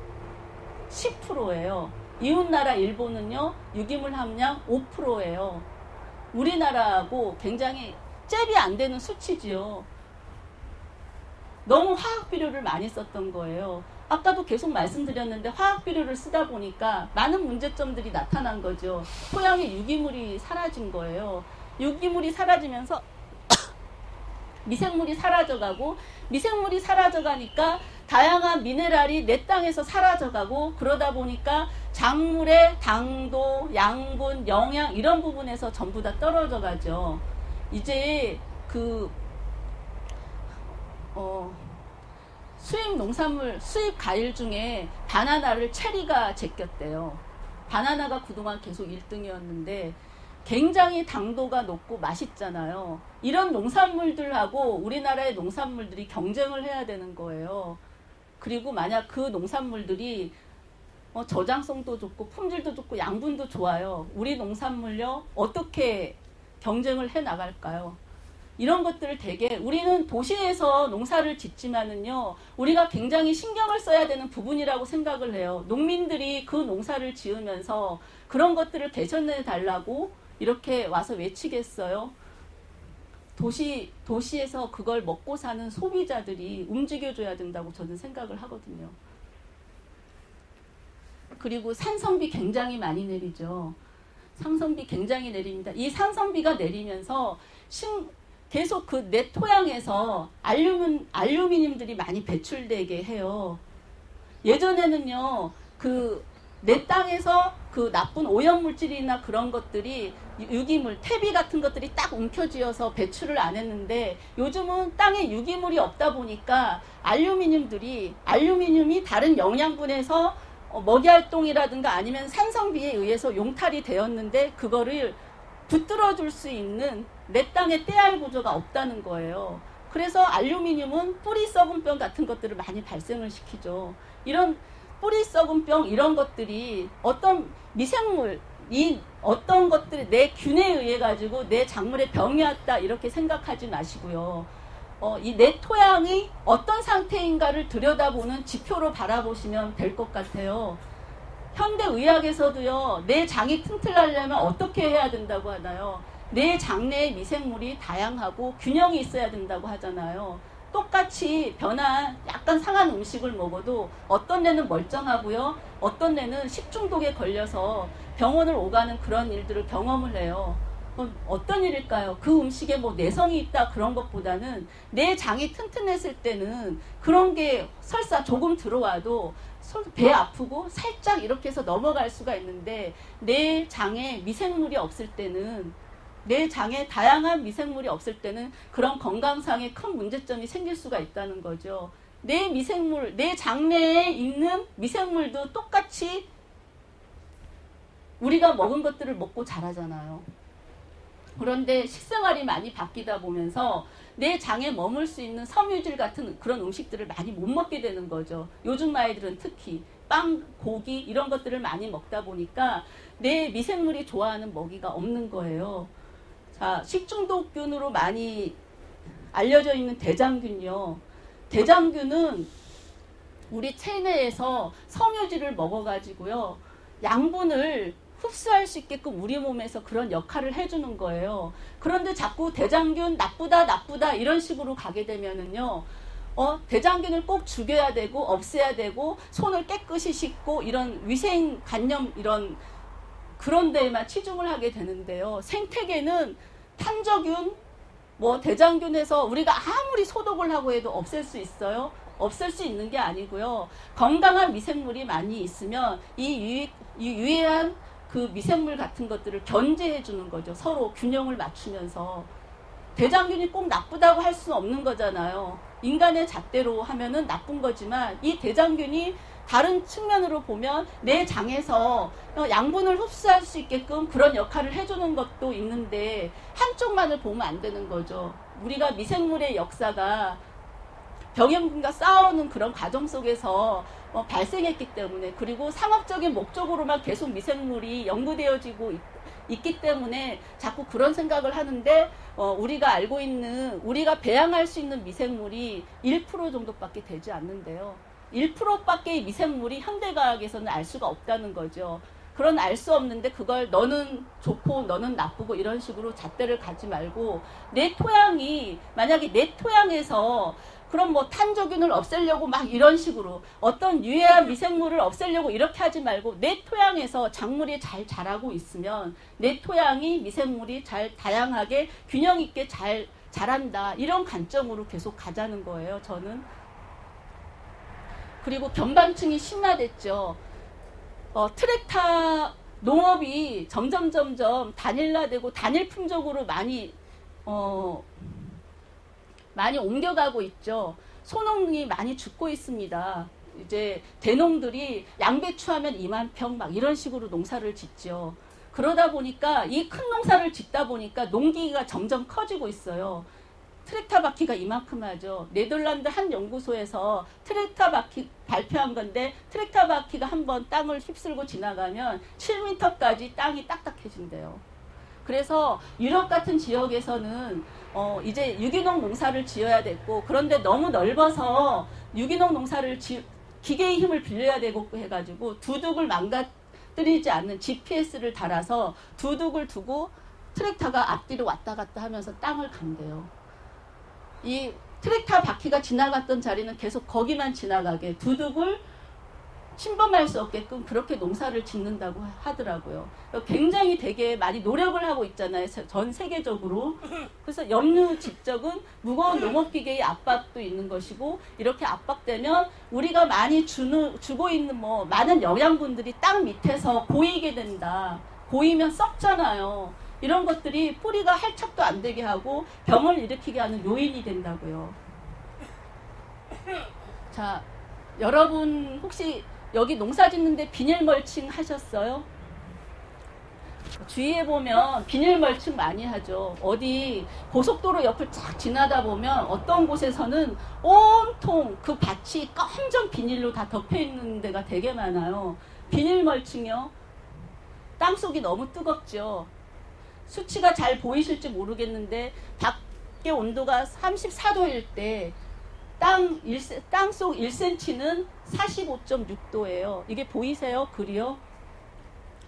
10%예요. 이웃나라 일본은요, 유기물 함량 5%예요. 우리나라하고 굉장히 잽이 안 되는 수치지요. 너무 화학비료를 많이 썼던 거예요. 아까도 계속 말씀드렸는데 화학비료를 쓰다 보니까 많은 문제점들이 나타난 거죠. 토양의 유기물이 사라진 거예요. 유기물이 사라지면서 미생물이 사라져가고, 미생물이 사라져가니까 다양한 미네랄이 내 땅에서 사라져가고, 그러다 보니까 작물의 당도, 양분, 영양 이런 부분에서 전부 다 떨어져가죠. 이제 수입 농산물, 수입 과일 중에 바나나를 체리가 제꼈대요. 바나나가 그동안 계속 1등이었는데 굉장히 당도가 높고 맛있잖아요. 이런 농산물들하고 우리나라의 농산물들이 경쟁을 해야 되는 거예요. 그리고 만약 그 농산물들이 저장성도 좋고 품질도 좋고 양분도 좋아요. 우리 농산물요 어떻게 경쟁을 해 나갈까요? 이런 것들을 되게 우리는 도시에서 농사를 짓지만은요 우리가 굉장히 신경을 써야 되는 부분이라고 생각을 해요. 농민들이 그 농사를 지으면서 그런 것들을 개선해 달라고 이렇게 와서 외치겠어요. 도시에서 그걸 먹고 사는 소비자들이 움직여줘야 된다고 저는 생각을 하거든요. 그리고 산성비 굉장히 많이 내리죠. 상성비 굉장히 내립니다. 이 상성비가 내리면서 계속 그 내 토양에서 알루미늄들이 많이 배출되게 해요. 예전에는요, 내 땅에서 그 나쁜 오염물질이나 그런 것들이 유기물, 퇴비 같은 것들이 딱 움켜쥐어서 배출을 안 했는데 요즘은 땅에 유기물이 없다 보니까 알루미늄이 다른 영양분에서 먹이활동이라든가 아니면 산성비에 의해서 용탈이 되었는데 그거를 붙들어줄 수 있는 내 땅에 떼알 구조가 없다는 거예요. 그래서 알루미늄은 뿌리 썩은 병 같은 것들을 많이 발생을 시키죠. 이런 뿌리 썩은 병 이런 것들이 어떤 미생물 어떤 것들이 내 균에 의해 가지고 내 작물에 병이 왔다 이렇게 생각하지 마시고요. 이 내 토양이 어떤 상태인가를 들여다보는 지표로 바라보시면 될 것 같아요. 현대의학에서도요. 내 장이 튼튼하려면 어떻게 해야 된다고 하나요? 내 장내의 미생물이 다양하고 균형이 있어야 된다고 하잖아요. 똑같이 변한 약간 상한 음식을 먹어도 어떤 애는 멀쩡하고요. 어떤 애는 식중독에 걸려서 병원을 오가는 그런 일들을 경험을 해요. 어떤 일일까요? 그 음식에 뭐 내성이 있다 그런 것보다는 내 장이 튼튼했을 때는 그런 게 설사 조금 들어와도 배 아프고 살짝 이렇게 해서 넘어갈 수가 있는데 내 장에 미생물이 없을 때는 내 장에 다양한 미생물이 없을 때는 그런 건강상의 큰 문제점이 생길 수가 있다는 거죠. 내 미생물, 내 장내에 있는 미생물도 똑같이 우리가 먹은 것들을 먹고 자라잖아요. 그런데 식생활이 많이 바뀌다 보면서 내 장에 머물 수 있는 섬유질 같은 그런 음식들을 많이 못 먹게 되는 거죠. 요즘 아이들은 특히 빵, 고기 이런 것들을 많이 먹다 보니까 내 미생물이 좋아하는 먹이가 없는 거예요. 자, 식중독균으로 많이 알려져 있는 대장균이요. 대장균은 우리 체내에서 섬유질을 먹어가지고요. 양분을 흡수할 수 있게끔 우리 몸에서 그런 역할을 해주는 거예요. 그런데 자꾸 대장균 나쁘다 이런 식으로 가게 되면은요. 대장균을 꼭 죽여야 되고 없애야 되고 손을 깨끗이 씻고 이런 위생관념 이런 그런 데에만 치중을 하게 되는데요. 생태계는 탄저균, 대장균에서 우리가 아무리 소독을 하고 해도 없앨 수 있어요? 없앨 수 있는 게 아니고요. 건강한 미생물이 많이 있으면 이 유해한 그 미생물 같은 것들을 견제해 주는 거죠. 서로 균형을 맞추면서. 대장균이 꼭 나쁘다고 할 수는 없는 거잖아요. 인간의 잣대로 하면은 나쁜 거지만 이 대장균이 다른 측면으로 보면 내 장에서 양분을 흡수할 수 있게끔 그런 역할을 해주는 것도 있는데 한쪽만을 보면 안 되는 거죠. 우리가 미생물의 역사가 병영균과 싸우는 그런 과정 속에서 발생했기 때문에 그리고 상업적인 목적으로만 계속 미생물이 연구되어지고 있기 때문에 자꾸 그런 생각을 하는데 우리가 알고 있는 우리가 배양할 수 있는 미생물이 1% 정도밖에 되지 않는데요. 1%밖에 미생물이 현대과학에서는 알 수가 없다는 거죠. 그런 알 수 없는데 그걸 너는 좋고 너는 나쁘고 이런 식으로 잣대를 가지 말고 내 토양이 만약에 내 토양에서 그럼 탄저균을 없애려고 막 이런 식으로 어떤 유해한 미생물을 없애려고 이렇게 하지 말고 내 토양에서 작물이 잘 자라고 있으면 내 토양이 미생물이 잘 다양하게 균형 있게 잘 자란다 이런 관점으로 계속 가자는 거예요. 저는. 그리고 변방층이 심화됐죠. 트랙타 농업이 점점 단일화되고 단일 품종으로 많이 옮겨가고 있죠. 소농이 많이 죽고 있습니다. 이제 대농들이 양배추하면 2만 평 막 이런 식으로 농사를 짓죠. 그러다 보니까 이 큰 농사를 짓다 보니까 농기가 점점 커지고 있어요. 트랙터 바퀴가 이만큼 하죠. 네덜란드 한 연구소에서 트랙터 바퀴 발표한 건데 트랙터 바퀴가 한번 땅을 휩쓸고 지나가면 7m까지 땅이 딱딱해진대요. 그래서 유럽 같은 지역에서는 이제 유기농 농사를 지어야 됐고, 그런데 너무 넓어서 유기농 농사를 기계의 힘을 빌려야 되고 해가지고 두둑을 망가뜨리지 않는 GPS를 달아서 두둑을 두고 트랙터가 앞뒤로 왔다 갔다 하면서 땅을 간대요. 이 트랙터 바퀴가 지나갔던 자리는 계속 거기만 지나가게 두둑을 침범할 수 없게끔 그렇게 농사를 짓는다고 하더라고요. 굉장히 되게 많이 노력을 하고 있잖아요. 전 세계적으로. 그래서 염류 집적은 무거운 농업기계의 압박도 있는 것이고, 이렇게 압박되면 우리가 많이 주고 있는 많은 영양분들이 땅 밑에서 고이게 된다. 고이면 썩잖아요. 이런 것들이 뿌리가 할착도 안 되게 하고 병을 일으키게 하는 요인이 된다고요. 자, 여러분 혹시 여기 농사 짓는데 비닐 멀칭 하셨어요? 주위에 보면 비닐 멀칭 많이 하죠. 어디 고속도로 옆을 쫙 지나다 보면 어떤 곳에서는 온통 그 밭이 검정 비닐로 다 덮여 있는 데가 되게 많아요. 비닐 멀칭이요. 땅속이 너무 뜨겁죠. 수치가 잘 보이실지 모르겠는데 밖에 온도가 34도일 때 땅속 1cm는 45.6도예요. 이게 보이세요? 글이요?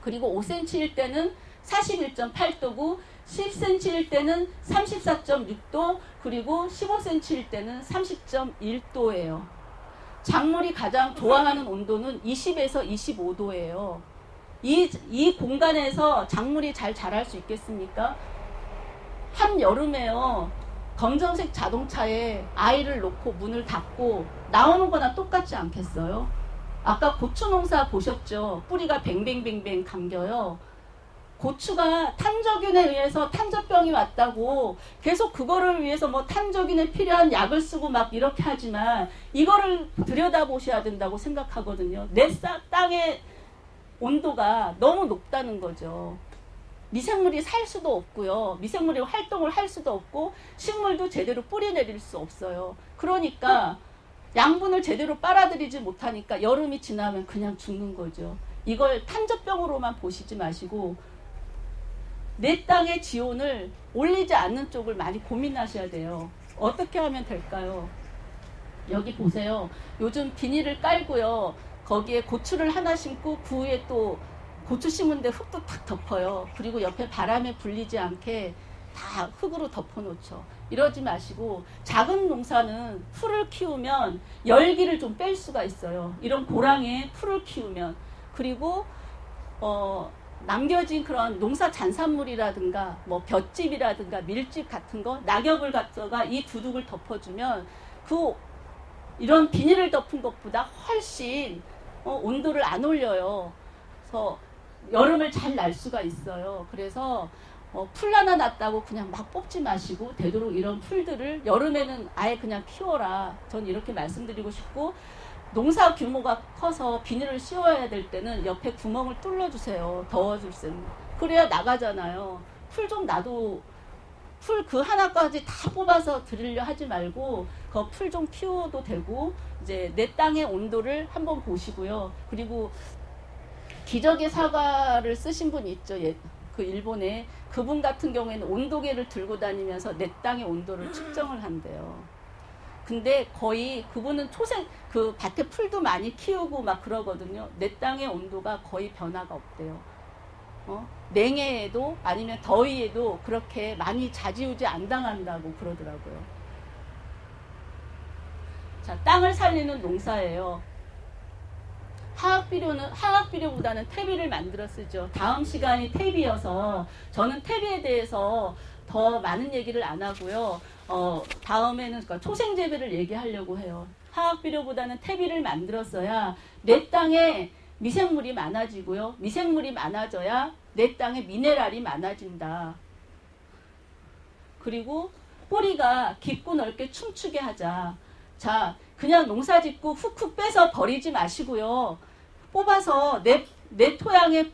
그리고 5cm일 때는 41.8도고 10cm일 때는 34.6도, 그리고 15cm일 때는 30.1도예요. 작물이 가장 좋아하는 온도는 20에서 25도예요. 이 공간에서 작물이 잘 자랄 수 있겠습니까? 한여름에요. 검정색 자동차에 아이를 놓고 문을 닫고 나오는 거나 똑같지 않겠어요? 아까 고추 농사 보셨죠? 뿌리가 뱅뱅뱅뱅 감겨요. 고추가 탄저균에 의해서 탄저병이 왔다고 계속 그거를 위해서 탄저균에 필요한 약을 쓰고 막 이렇게 하지만 이거를 들여다보셔야 된다고 생각하거든요. 내 땅의 온도가 너무 높다는 거죠. 미생물이 살 수도 없고요. 미생물이 활동을 할 수도 없고 식물도 제대로 뿌리 내릴 수 없어요. 그러니까 양분을 제대로 빨아들이지 못하니까 여름이 지나면 그냥 죽는 거죠. 이걸 탄저병으로만 보시지 마시고 내 땅의 지온을 올리지 않는 쪽을 많이 고민하셔야 돼요. 어떻게 하면 될까요? 여기 보세요. 요즘 비닐을 깔고요. 거기에 고추를 하나 심고 그 위에 또 고추 심은데 흙도 탁 덮어요. 그리고 옆에 바람에 불리지 않게 다 흙으로 덮어놓죠. 이러지 마시고 작은 농사는 풀을 키우면 열기를 좀 뺄 수가 있어요. 이런 고랑에 풀을 키우면. 그리고 남겨진 그런 농사 잔산물이라든가 볏짚이라든가 밀집 같은 거, 낙엽을 갖다가 이 두둑을 덮어주면 이런 비닐을 덮은 것보다 훨씬 온도를 안 올려요. 그래서 여름을 잘 날 수가 있어요. 그래서 풀 하나 났다고 그냥 막 뽑지 마시고 되도록 이런 풀들을 여름에는 아예 그냥 키워라. 전 이렇게 말씀드리고 싶고, 농사 규모가 커서 비닐을 씌워야 될 때는 옆에 구멍을 뚫어주세요. 더워줄 때는. 그래야 나가잖아요. 풀 좀 놔도 풀 그 하나까지 다 뽑아서 드리려 하지 말고 그 풀 좀 키워도 되고, 이제 내 땅의 온도를 한번 보시고요. 그리고 기적의 사과를 쓰신 분이 있죠. 그 일본에. 그분 같은 경우에는 온도계를 들고 다니면서 내 땅의 온도를 측정을 한대요. 근데 거의 그분은 그 밭에 풀도 많이 키우고 막 그러거든요. 내 땅의 온도가 거의 변화가 없대요. 냉해에도 아니면 더위에도 그렇게 많이 좌지우지 안 당한다고 그러더라고요. 자, 땅을 살리는 농사예요. 화학비료보다는 퇴비를 만들어 쓰죠. 다음 시간이 퇴비여서 저는 퇴비에 대해서 더 많은 얘기를 안 하고요. 다음에는 그러니까 초생재배를 얘기하려고 해요. 화학비료보다는 퇴비를 만들었어야 내 땅에 미생물이 많아지고요. 미생물이 많아져야 내 땅에 미네랄이 많아진다. 그리고 뿌리가 깊고 넓게 춤추게 하자. 자, 그냥 농사 짓고 훅훅 빼서 버리지 마시고요. 뽑아서 내 토양의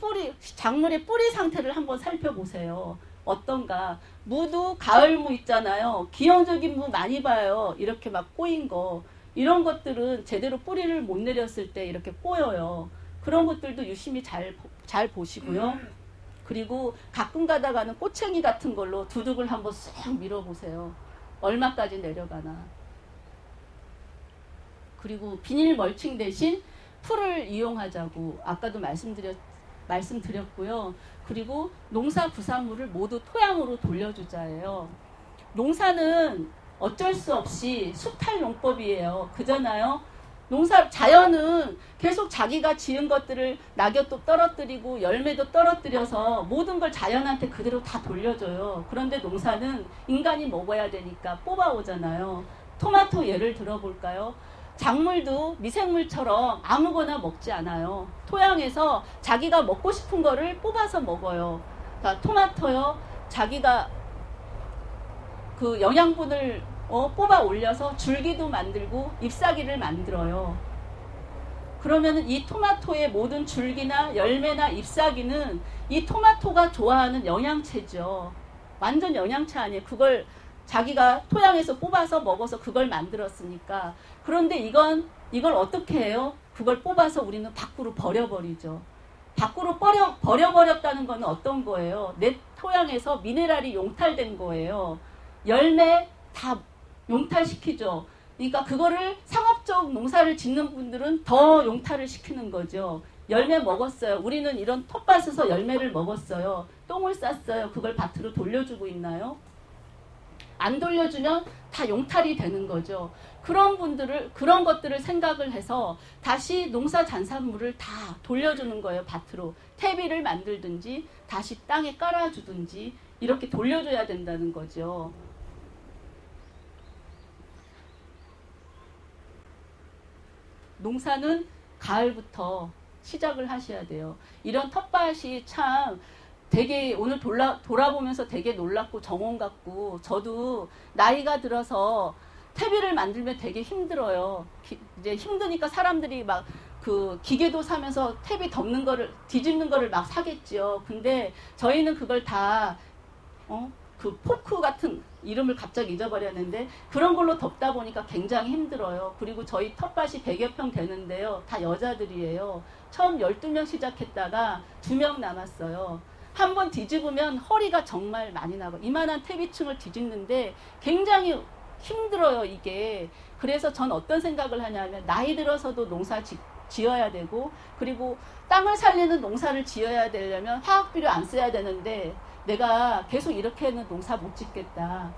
작물의 뿌리 상태를 한번 살펴보세요. 어떤가. 무도 가을무 있잖아요. 기형적인 무 많이 봐요. 이렇게 막 꼬인 거. 이런 것들은 제대로 뿌리를 못 내렸을 때 이렇게 꼬여요. 그런 것들도 유심히 잘 보시고요. 그리고 가끔 가다가는 꼬챙이 같은 걸로 두둑을 한번 쓱 밀어보세요. 얼마까지 내려가나. 그리고 비닐 멀칭 대신 풀을 이용하자고 아까도 말씀드렸고요. 그리고 농사 부산물을 모두 토양으로 돌려주자예요. 농사는 어쩔 수 없이 수탈 농법이에요. 그잖아요. 자연은 계속 자기가 지은 것들을 낙엽도 떨어뜨리고 열매도 떨어뜨려서 모든 걸 자연한테 그대로 다 돌려줘요. 그런데 농사는 인간이 먹어야 되니까 뽑아오잖아요. 토마토 예를 들어볼까요? 작물도 미생물처럼 아무거나 먹지 않아요. 토양에서 자기가 먹고 싶은 거를 뽑아서 먹어요. 그러니까 토마토요, 자기가 그 영양분을 뽑아 올려서 줄기도 만들고 잎사귀를 만들어요. 그러면 이 토마토의 모든 줄기나 열매나 잎사귀는 이 토마토가 좋아하는 영양체죠. 완전 영양체 아니에요. 그걸 자기가 토양에서 뽑아서 먹어서 그걸 만들었으니까. 그런데 이걸 어떻게 해요? 그걸 뽑아서 우리는 밖으로 버려버리죠. 밖으로 버려버렸다는 건 어떤 거예요? 내 토양에서 미네랄이 용탈된 거예요. 열매 다 용탈시키죠. 그러니까 그거를 상업적 농사를 짓는 분들은 더 용탈을 시키는 거죠. 열매 먹었어요. 우리는 이런 텃밭에서 열매를 먹었어요. 똥을 쌌어요. 그걸 밭으로 돌려주고 있나요? 안 돌려주면 다 용탈이 되는 거죠. 그런 것들을 생각을 해서 다시 농사 잔산물을 다 돌려주는 거예요. 밭으로. 퇴비를 만들든지 다시 땅에 깔아주든지 이렇게 돌려줘야 된다는 거죠. 농사는 가을부터 시작을 하셔야 돼요. 이런 텃밭이 참 되게 오늘 돌아보면서 되게 놀랍고 정원 같고, 저도 나이가 들어서 퇴비를 만들면 되게 힘들어요. 이제 힘드니까 사람들이 막 그 기계도 사면서 퇴비 뒤집는 거를 막 사겠죠. 근데 저희는 그걸 다 그 포크 같은 이름을 갑자기 잊어버렸는데 그런 걸로 덮다 보니까 굉장히 힘들어요. 그리고 저희 텃밭이 100여 평 되는데요. 다 여자들이에요. 처음 12명 시작했다가 2명 남았어요. 한 번 뒤집으면 허리가 정말 많이 나고, 이만한 퇴비층을 뒤집는데 굉장히 힘들어요, 이게. 그래서 전 어떤 생각을 하냐면, 나이 들어서도 농사 지어야 되고, 그리고 땅을 살리는 농사를 지어야 되려면 화학비료 안 써야 되는데 내가 계속 이렇게는 농사 못 짓겠다.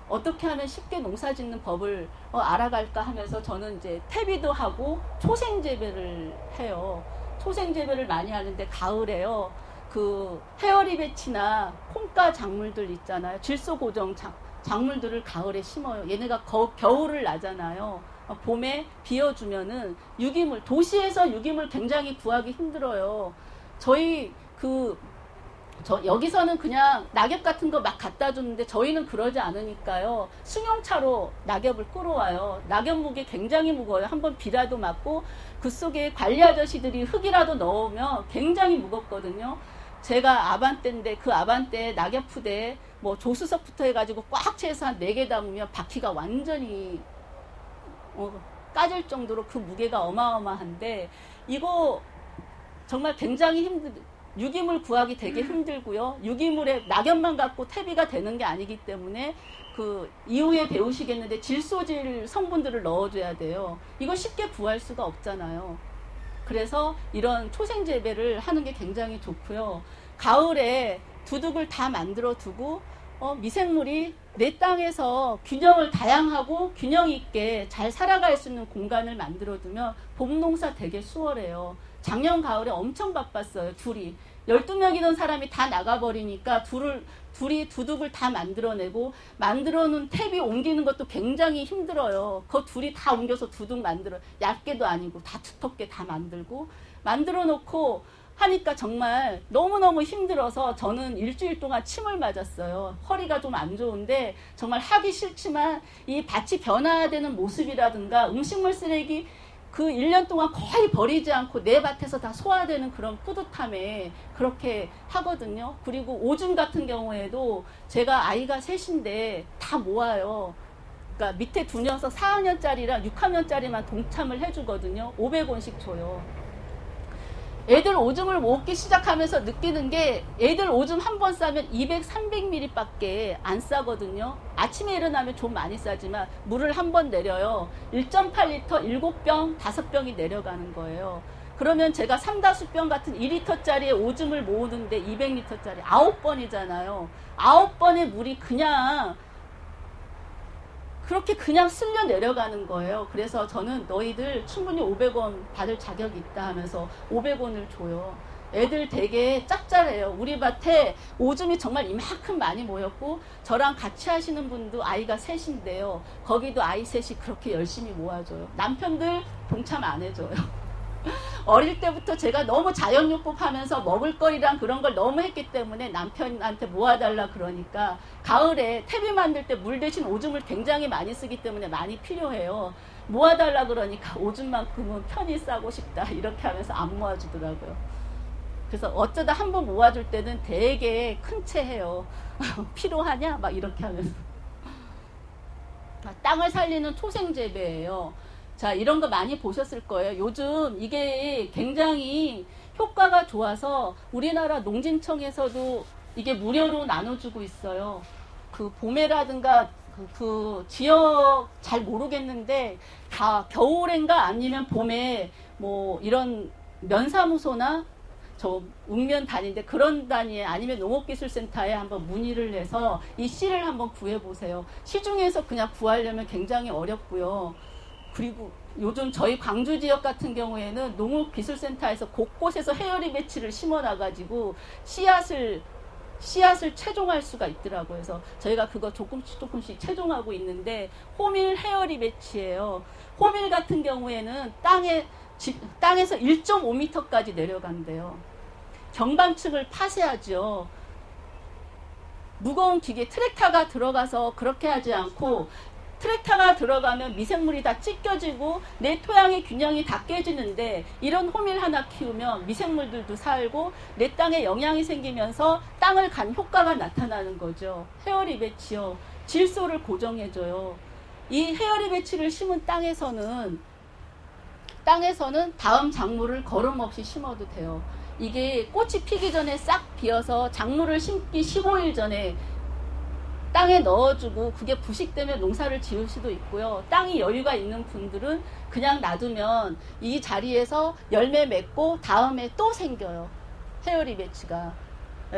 어떻게 하면 쉽게 농사 짓는 법을 알아갈까 하면서 저는 이제 퇴비도 하고 초생재배를 해요. 초생재배를 많이 하는데 가을에요. 그 헤어리 배치나 콩가 작물들 있잖아요. 질소고정 작물들을 가을에 심어요. 얘네가 겨울을 나잖아요. 봄에 비워주면은 유기물, 도시에서 유기물 굉장히 구하기 힘들어요. 여기서는 그냥 낙엽 같은 거 막 갖다 주는데 저희는 그러지 않으니까요. 승용차로 낙엽을 끌어와요. 낙엽 무게 굉장히 무거워요. 한번 비라도 맞고 그 속에 관리 아저씨들이 흙이라도 넣으면 굉장히 무겁거든요. 제가 아반떼인데 그 아반떼 낙엽 푸대 뭐 조수석부터 해가지고 꽉 채워서 한 4개 담으면 바퀴가 완전히 까질 정도로 그 무게가 어마어마한데, 이거 정말 굉장히 유기물 구하기 되게 힘들고요. 유기물에 낙엽만 갖고 퇴비가 되는 게 아니기 때문에 그 이후에 배우시겠는데 질소질 성분들을 넣어줘야 돼요. 이거 쉽게 구할 수가 없잖아요. 그래서 이런 초생재배를 하는 게 굉장히 좋고요. 가을에 두둑을 다 만들어 두고 미생물이 내 땅에서 균형을 다양하고 균형 있게 잘 살아갈 수 있는 공간을 만들어 두면 봄 농사 되게 수월해요. 작년 가을에 엄청 바빴어요. 12명이던 사람이 다 나가버리니까 둘이 두둑을 다 만들어내고, 만들어 놓은 탭이 옮기는 것도 굉장히 힘들어요. 그 둘이 다 옮겨서 두둑 얇게도 아니고 다 두텁게 다 만들어 놓고 하니까 정말 너무너무 힘들어서 저는 일주일 동안 침을 맞았어요. 허리가 좀 안 좋은데 정말 하기 싫지만 이 밭이 변화되는 모습이라든가 음식물 쓰레기 그 1년 동안 거의 버리지 않고 내 밭에서 다 소화되는 그런 뿌듯함에 그렇게 하거든요. 그리고 오줌 같은 경우에도 제가 아이가 셋인데 다 모아요. 그러니까 밑에 두 녀석 4학년짜리랑 6학년짜리만 동참을 해주거든요. 500원씩 줘요. 애들 오줌을 먹기 시작하면서 느끼는 게 애들 오줌 한 번 싸면 200, 300ml 밖에 안 싸거든요. 아침에 일어나면 좀 많이 싸지만 물을 한 번 내려요. 1.8리터 7병, 5병이 내려가는 거예요. 그러면 제가 3다수병 같은 2리터짜리 오줌을 모으는데 200리터짜리 9번이잖아요. 9번의 물이 그렇게 그냥 쓸려 내려가는 거예요. 그래서 저는 너희들 충분히 500원 받을 자격이 있다 하면서 500원을 줘요. 애들 되게 짭짤해요. 우리 밭에 오줌이 정말 이만큼 많이 모였고 저랑 같이 하시는 분도 아이가 셋인데요. 거기도 아이 셋이 그렇게 열심히 모아줘요. 남편들 동참 안 해줘요. 어릴 때부터 제가 너무 자연요법 하면서 먹을거리랑 그런 걸 너무 했기 때문에 남편한테 모아달라 그러니까 가을에 퇴비 만들 때 물 대신 오줌을 굉장히 많이 쓰기 때문에 많이 필요해요. 모아달라 그러니까 오줌만큼은 편히 싸고 싶다 이렇게 하면서 안 모아주더라고요. 그래서 어쩌다 한번 모아줄 때는 되게 큰 채 해요. 필요하냐? 막 이렇게 하면서. 땅을 살리는 초생재배예요. 자, 이런 거 많이 보셨을 거예요. 요즘 이게 굉장히 효과가 좋아서 우리나라 농진청에서도 이게 무료로 나눠주고 있어요. 그 봄에라든가 그 지역 잘 모르겠는데 다 겨울엔가 아니면 봄에 뭐 이런 면사무소나 저 읍면 단위인데 그런 단위에 아니면 농업기술센터에 한번 문의를 해서 이 씨를 한번 구해보세요. 시중에서 그냥 구하려면 굉장히 어렵고요. 그리고 요즘 저희 광주 지역 같은 경우에는 농업기술센터에서 곳곳에서 헤어리 배치를 심어놔가지고 씨앗을 채종할 수가 있더라고요. 그래서 저희가 그거 조금씩 채종하고 있는데 호밀 헤어리 배치예요. 호밀 같은 경우에는 땅에서 1.5m까지 내려간대요. 경방층을 파쇄하죠. 무거운 기계 트랙터가 들어가서 그렇게 하지 않고 트랙터가 들어가면 미생물이 다 찢겨지고 내 토양의 균형이 다 깨지는데 이런 호밀 하나 키우면 미생물들도 살고 내 땅에 영양이 생기면서 땅을 간 효과가 나타나는 거죠. 헤어리 배치요. 질소를 고정해줘요. 이 헤어리 배치를 심은 땅에서는 다음 작물을 거름 없이 심어도 돼요. 이게 꽃이 피기 전에 싹 비어서 작물을 심기 15일 전에 땅에 넣어주고 그게 부식되면 농사를 지을 수도 있고요. 땅이 여유가 있는 분들은 그냥 놔두면 이 자리에서 열매 맺고 다음에 또 생겨요. 헤어리 배치가.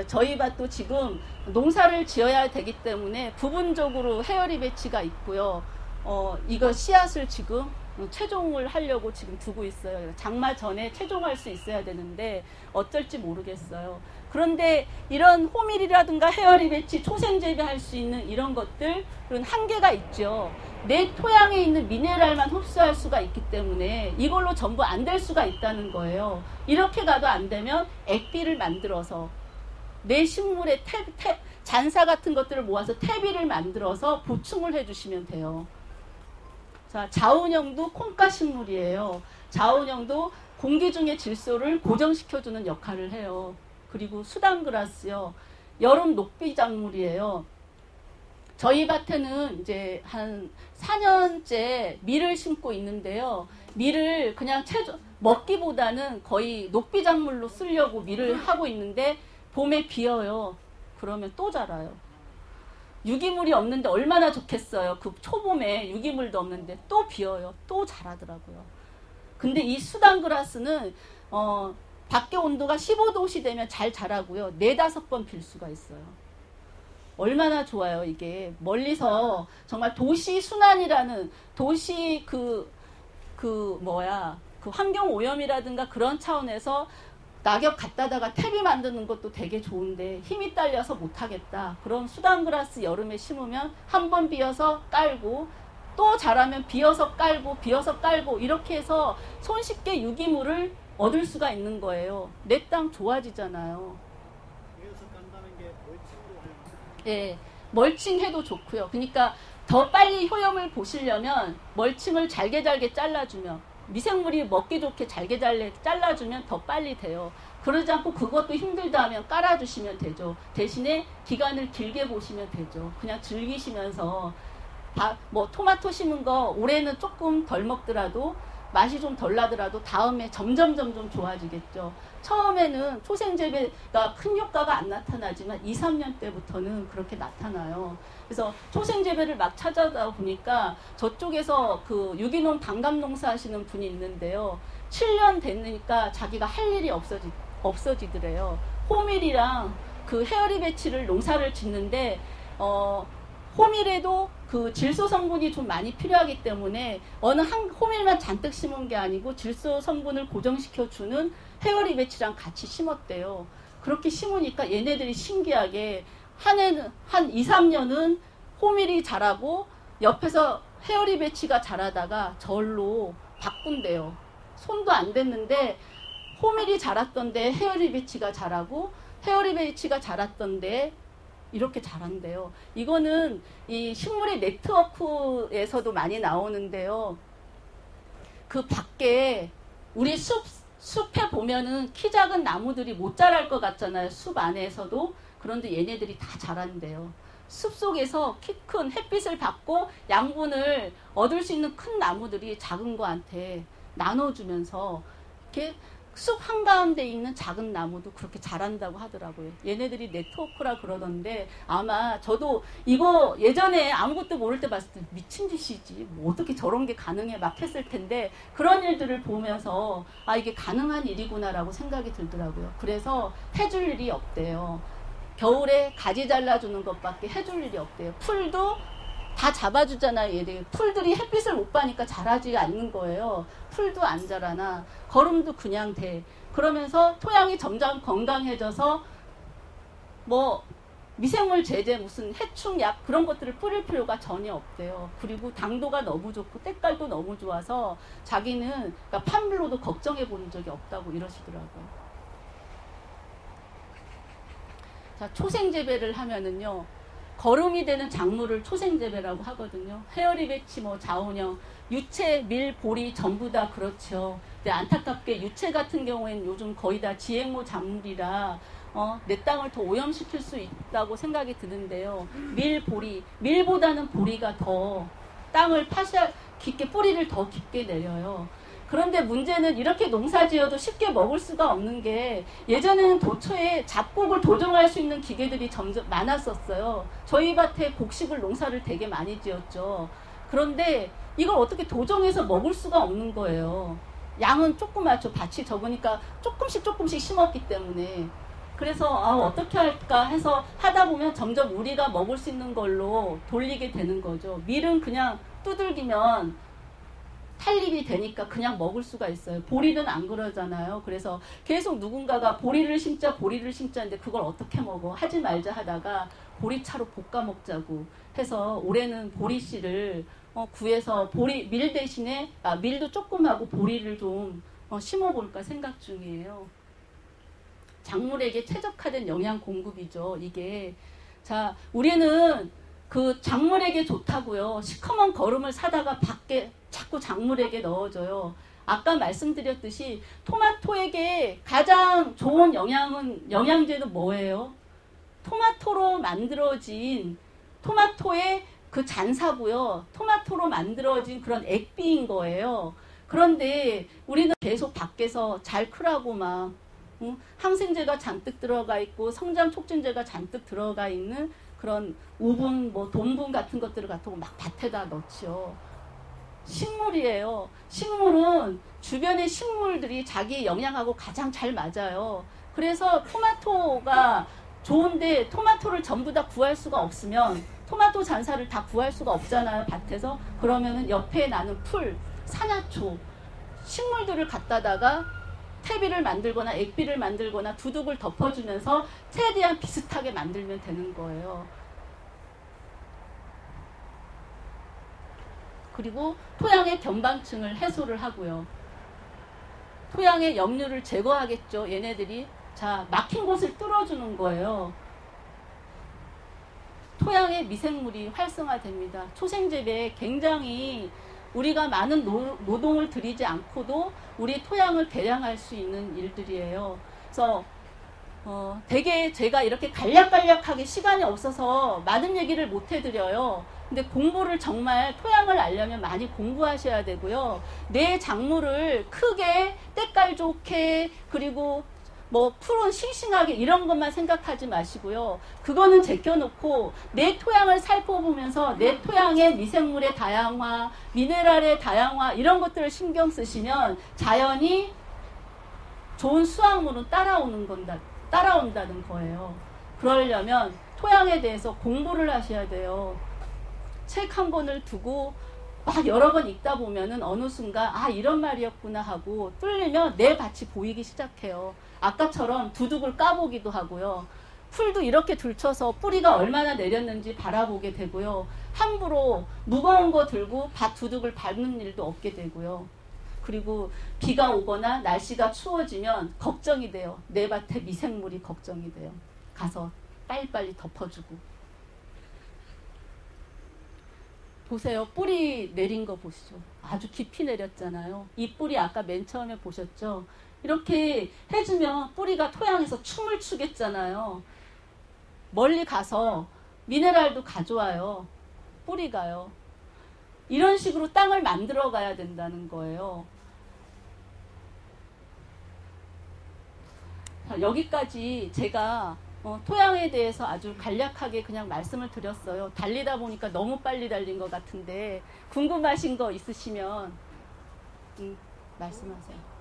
저희 밭도 지금 농사를 지어야 되기 때문에 부분적으로 헤어리 배치가 있고요. 이거 씨앗을 지금 채종을 하려고 지금 두고 있어요. 장마 전에 채종할 수 있어야 되는데 어쩔지 모르겠어요. 그런데 이런 호밀이라든가 헤어리 배치, 초생재배할 수 있는 이런 것들은 한계가 있죠. 내 토양에 있는 미네랄만 흡수할 수가 있기 때문에 이걸로 전부 안 될 수가 있다는 거예요. 이렇게 가도 안 되면 액비를 만들어서 내 식물의 잔사 같은 것들을 모아서 퇴비를 만들어서 보충을 해주시면 돼요. 자, 자운형도 콩가 식물이에요. 자운형도 공기 중의 질소를 고정시켜주는 역할을 해요. 그리고 수단그라스요. 여름 녹비작물이에요. 저희 밭에는 이제 한 4년째 밀을 심고 있는데요. 밀을 그냥 먹기보다는 거의 녹비작물로 쓰려고 밀을 하고 있는데 봄에 비어요. 그러면 또 자라요. 유기물이 없는데 얼마나 좋겠어요. 그 초봄에 유기물도 없는데 또 비어요. 또 자라더라고요. 근데 이 수단그라스는 밖에 온도가 15도씨 되면 잘 자라고요. 4-5번 빌 수가 있어요. 얼마나 좋아요, 이게. 멀리서 정말 도시 순환이라는 도시 그 환경 오염이라든가 그런 차원에서 낙엽 갖다다가 퇴비 만드는 것도 되게 좋은데 힘이 딸려서 못하겠다. 그럼 수단그라스 여름에 심으면 한 번 비어서 깔고 또 자라면 비어서 깔고 이렇게 해서 손쉽게 유기물을 얻을 수가 있는 거예요. 내 땅 좋아지잖아요. 비어서 깐다는 게 멀칭으로 하는 거예요? 네, 멀칭해도 좋고요. 그러니까 더 빨리 효용을 보시려면 멀칭을 잘게 잘라주면 미생물이 먹기 좋게 잘게 잘라주면 더 빨리 돼요. 그러지 않고 그것도 힘들다 하면 깔아주시면 되죠. 대신에 기간을 길게 보시면 되죠. 그냥 즐기시면서 뭐 토마토 심은 거 올해는 조금 덜 먹더라도 맛이 좀 덜 나더라도 다음에 점점 좋아지겠죠. 처음에는 초생재배가 큰 효과가 안 나타나지만 2, 3년 때부터는 그렇게 나타나요. 그래서 초생재배를 막 찾아다 보니까 저쪽에서 그 유기농 단감농사 하시는 분이 있는데요. 7년 됐으니까 자기가 할 일이 없어지더래요. 호밀이랑 그 헤어리 배치를 농사를 짓는데 호밀에도 그 질소 성분이 좀 많이 필요하기 때문에 어느 한 호밀만 잔뜩 심은 게 아니고 질소 성분을 고정시켜주는 헤어리 배치랑 같이 심었대요. 그렇게 심으니까 얘네들이 신기하게 한 2, 3년은 호밀이 자라고 옆에서 헤어리 배치가 자라다가 절로 바꾼대요. 손도 안 댔는데 호밀이 자랐던데 헤어리 배치가 자라고 헤어리 배치가 자랐던데 이렇게 자란대요. 이거는 이 식물의 네트워크에서도 많이 나오는데요. 그 밖에 우리 숲에 보면은 키 작은 나무들이 못 자랄 것 같잖아요. 숲 안에서도. 그런데 얘네들이 다 자란대요. 숲 속에서 키 큰 햇빛을 받고 양분을 얻을 수 있는 큰 나무들이 작은 거한테 나눠주면서 이렇게 숲 한가운데 있는 작은 나무도 그렇게 자란다고 하더라고요. 얘네들이 네트워크라 그러던데 아마 저도 이거 예전에 아무것도 모를 때 봤을 때 미친 짓이지 뭐 어떻게 저런 게 가능해 막 했을 텐데 그런 일들을 보면서 아 이게 가능한 일이구나라고 생각이 들더라고요. 그래서 해줄 일이 없대요. 겨울에 가지 잘라주는 것밖에 해줄 일이 없대요. 풀도 다 잡아주잖아요. 얘들 풀들이 햇빛을 못 받으니까 자라지 않는 거예요. 풀도 안 자라나 거름도 그냥 돼. 그러면서 토양이 점점 건강해져서 뭐 미생물 제제 무슨 해충약 그런 것들을 뿌릴 필요가 전혀 없대요. 그리고 당도가 너무 좋고 때깔도 너무 좋아서 자기는 그러니까 판물로도 걱정해 본 적이 없다고 이러시더라고요. 자, 초생재배를 하면은요. 거름이 되는 작물을 초생재배라고 하거든요. 헤어리 배치, 뭐 자원형, 유채, 밀, 보리 전부 다 그렇죠. 근데 안타깝게 유채 같은 경우에는 요즘 거의 다 지행모 작물이라 내 땅을 더 오염시킬 수 있다고 생각이 드는데요. 밀, 보리, 밀보다는 보리가 더 땅을 깊게 뿌리를 더 깊게 내려요. 그런데 문제는 이렇게 농사지어도 쉽게 먹을 수가 없는 게 예전에는 도처에 잡곡을 도정할 수 있는 기계들이 점점 많았었어요. 저희 밭에 곡식을 농사를 되게 많이 지었죠. 그런데 이걸 어떻게 도정해서 먹을 수가 없는 거예요. 양은 조그맣죠. 밭이 적으니까 조금씩 심었기 때문에. 그래서 어떻게 할까 해서 하다 보면 점점 우리가 먹을 수 있는 걸로 돌리게 되는 거죠. 밀은 그냥 두들기면 탄립이 되니까 그냥 먹을 수가 있어요. 보리는 안 그러잖아요. 그래서 계속 누군가가 보리를 심자는데 그걸 어떻게 먹어? 하지 말자 하다가 보리차로 볶아 먹자고 해서 올해는 보리씨를 구해서 밀 대신에 밀도 조금 하고 보리를 좀 심어볼까 생각 중이에요. 작물에게 최적화된 영양 공급이죠. 이게 자 우리는 그 작물에게 좋다고요. 시커먼 거름을 사다가 밖에 자꾸 작물에게 넣어줘요. 아까 말씀드렸듯이 토마토에게 가장 좋은 영양제는 뭐예요? 토마토로 만들어진 토마토의 그 잔사고요. 토마토로 만들어진 그런 액비인 거예요. 그런데 우리는 계속 밖에서 잘 크라고 막 항생제가 잔뜩 들어가 있고 성장 촉진제가 잔뜩 들어가 있는 그런 우분, 뭐 돈분 같은 것들을 갖다가 막 밭에다 넣지요. 식물이에요. 식물은 주변의 식물들이 자기 영양하고 가장 잘 맞아요. 그래서 토마토가 좋은데 토마토를 전부 다 구할 수가 없으면 토마토 잔사를 다 구할 수가 없잖아요. 밭에서. 그러면은 옆에 나는 풀, 산야초, 식물들을 갖다다가 퇴비를 만들거나 액비를 만들거나 두둑을 덮어주면서 최대한 비슷하게 만들면 되는 거예요. 그리고 토양의 변방층을 해소를 하고요. 토양의 역류를 제거하겠죠. 얘네들이. 자, 막힌 곳을 뚫어주는 거예요. 토양의 미생물이 활성화됩니다. 초생재배에 굉장히 우리가 많은 노동을 들이지 않고도 우리 토양을 개량할 수 있는 일들이에요. 그래서 되게 제가 이렇게 간략간략하게 시간이 없어서 많은 얘기를 못 해드려요. 근데 공부를 정말 토양을 알려면 많이 공부하셔야 되고요. 내 작물을 크게 때깔 좋게 그리고 뭐 푸른 싱싱하게 이런 것만 생각하지 마시고요. 그거는 제껴놓고 내 토양을 살펴보면서 내 토양의 미생물의 다양화, 미네랄의 다양화 이런 것들을 신경 쓰시면 자연이 좋은 수확물은 따라온다는 거예요. 그러려면 토양에 대해서 공부를 하셔야 돼요. 책 한 권을 두고 막 여러 번 읽다 보면은 어느 순간 아 이런 말이었구나 하고 뚫리면 내 밭이 보이기 시작해요. 아까처럼 두둑을 까보기도 하고요. 풀도 이렇게 들쳐서 뿌리가 얼마나 내렸는지 바라보게 되고요. 함부로 무거운 거 들고 밭 두둑을 밟는 일도 없게 되고요. 그리고 비가 오거나 날씨가 추워지면 걱정이 돼요. 내 밭에 미생물이 걱정이 돼요. 가서 빨리빨리 덮어주고. 보세요. 뿌리 내린 거 보시죠. 아주 깊이 내렸잖아요. 이 뿌리 아까 맨 처음에 보셨죠? 이렇게 해주면 뿌리가 토양에서 춤을 추겠잖아요. 멀리 가서 미네랄도 가져와요. 뿌리가요. 이런 식으로 땅을 만들어 가야 된다는 거예요. 자, 여기까지 제가 토양에 대해서 아주 간략하게 그냥 말씀을 드렸어요. 달리다 보니까 너무 빨리 달린 것 같은데 궁금하신 거 있으시면 말씀하세요.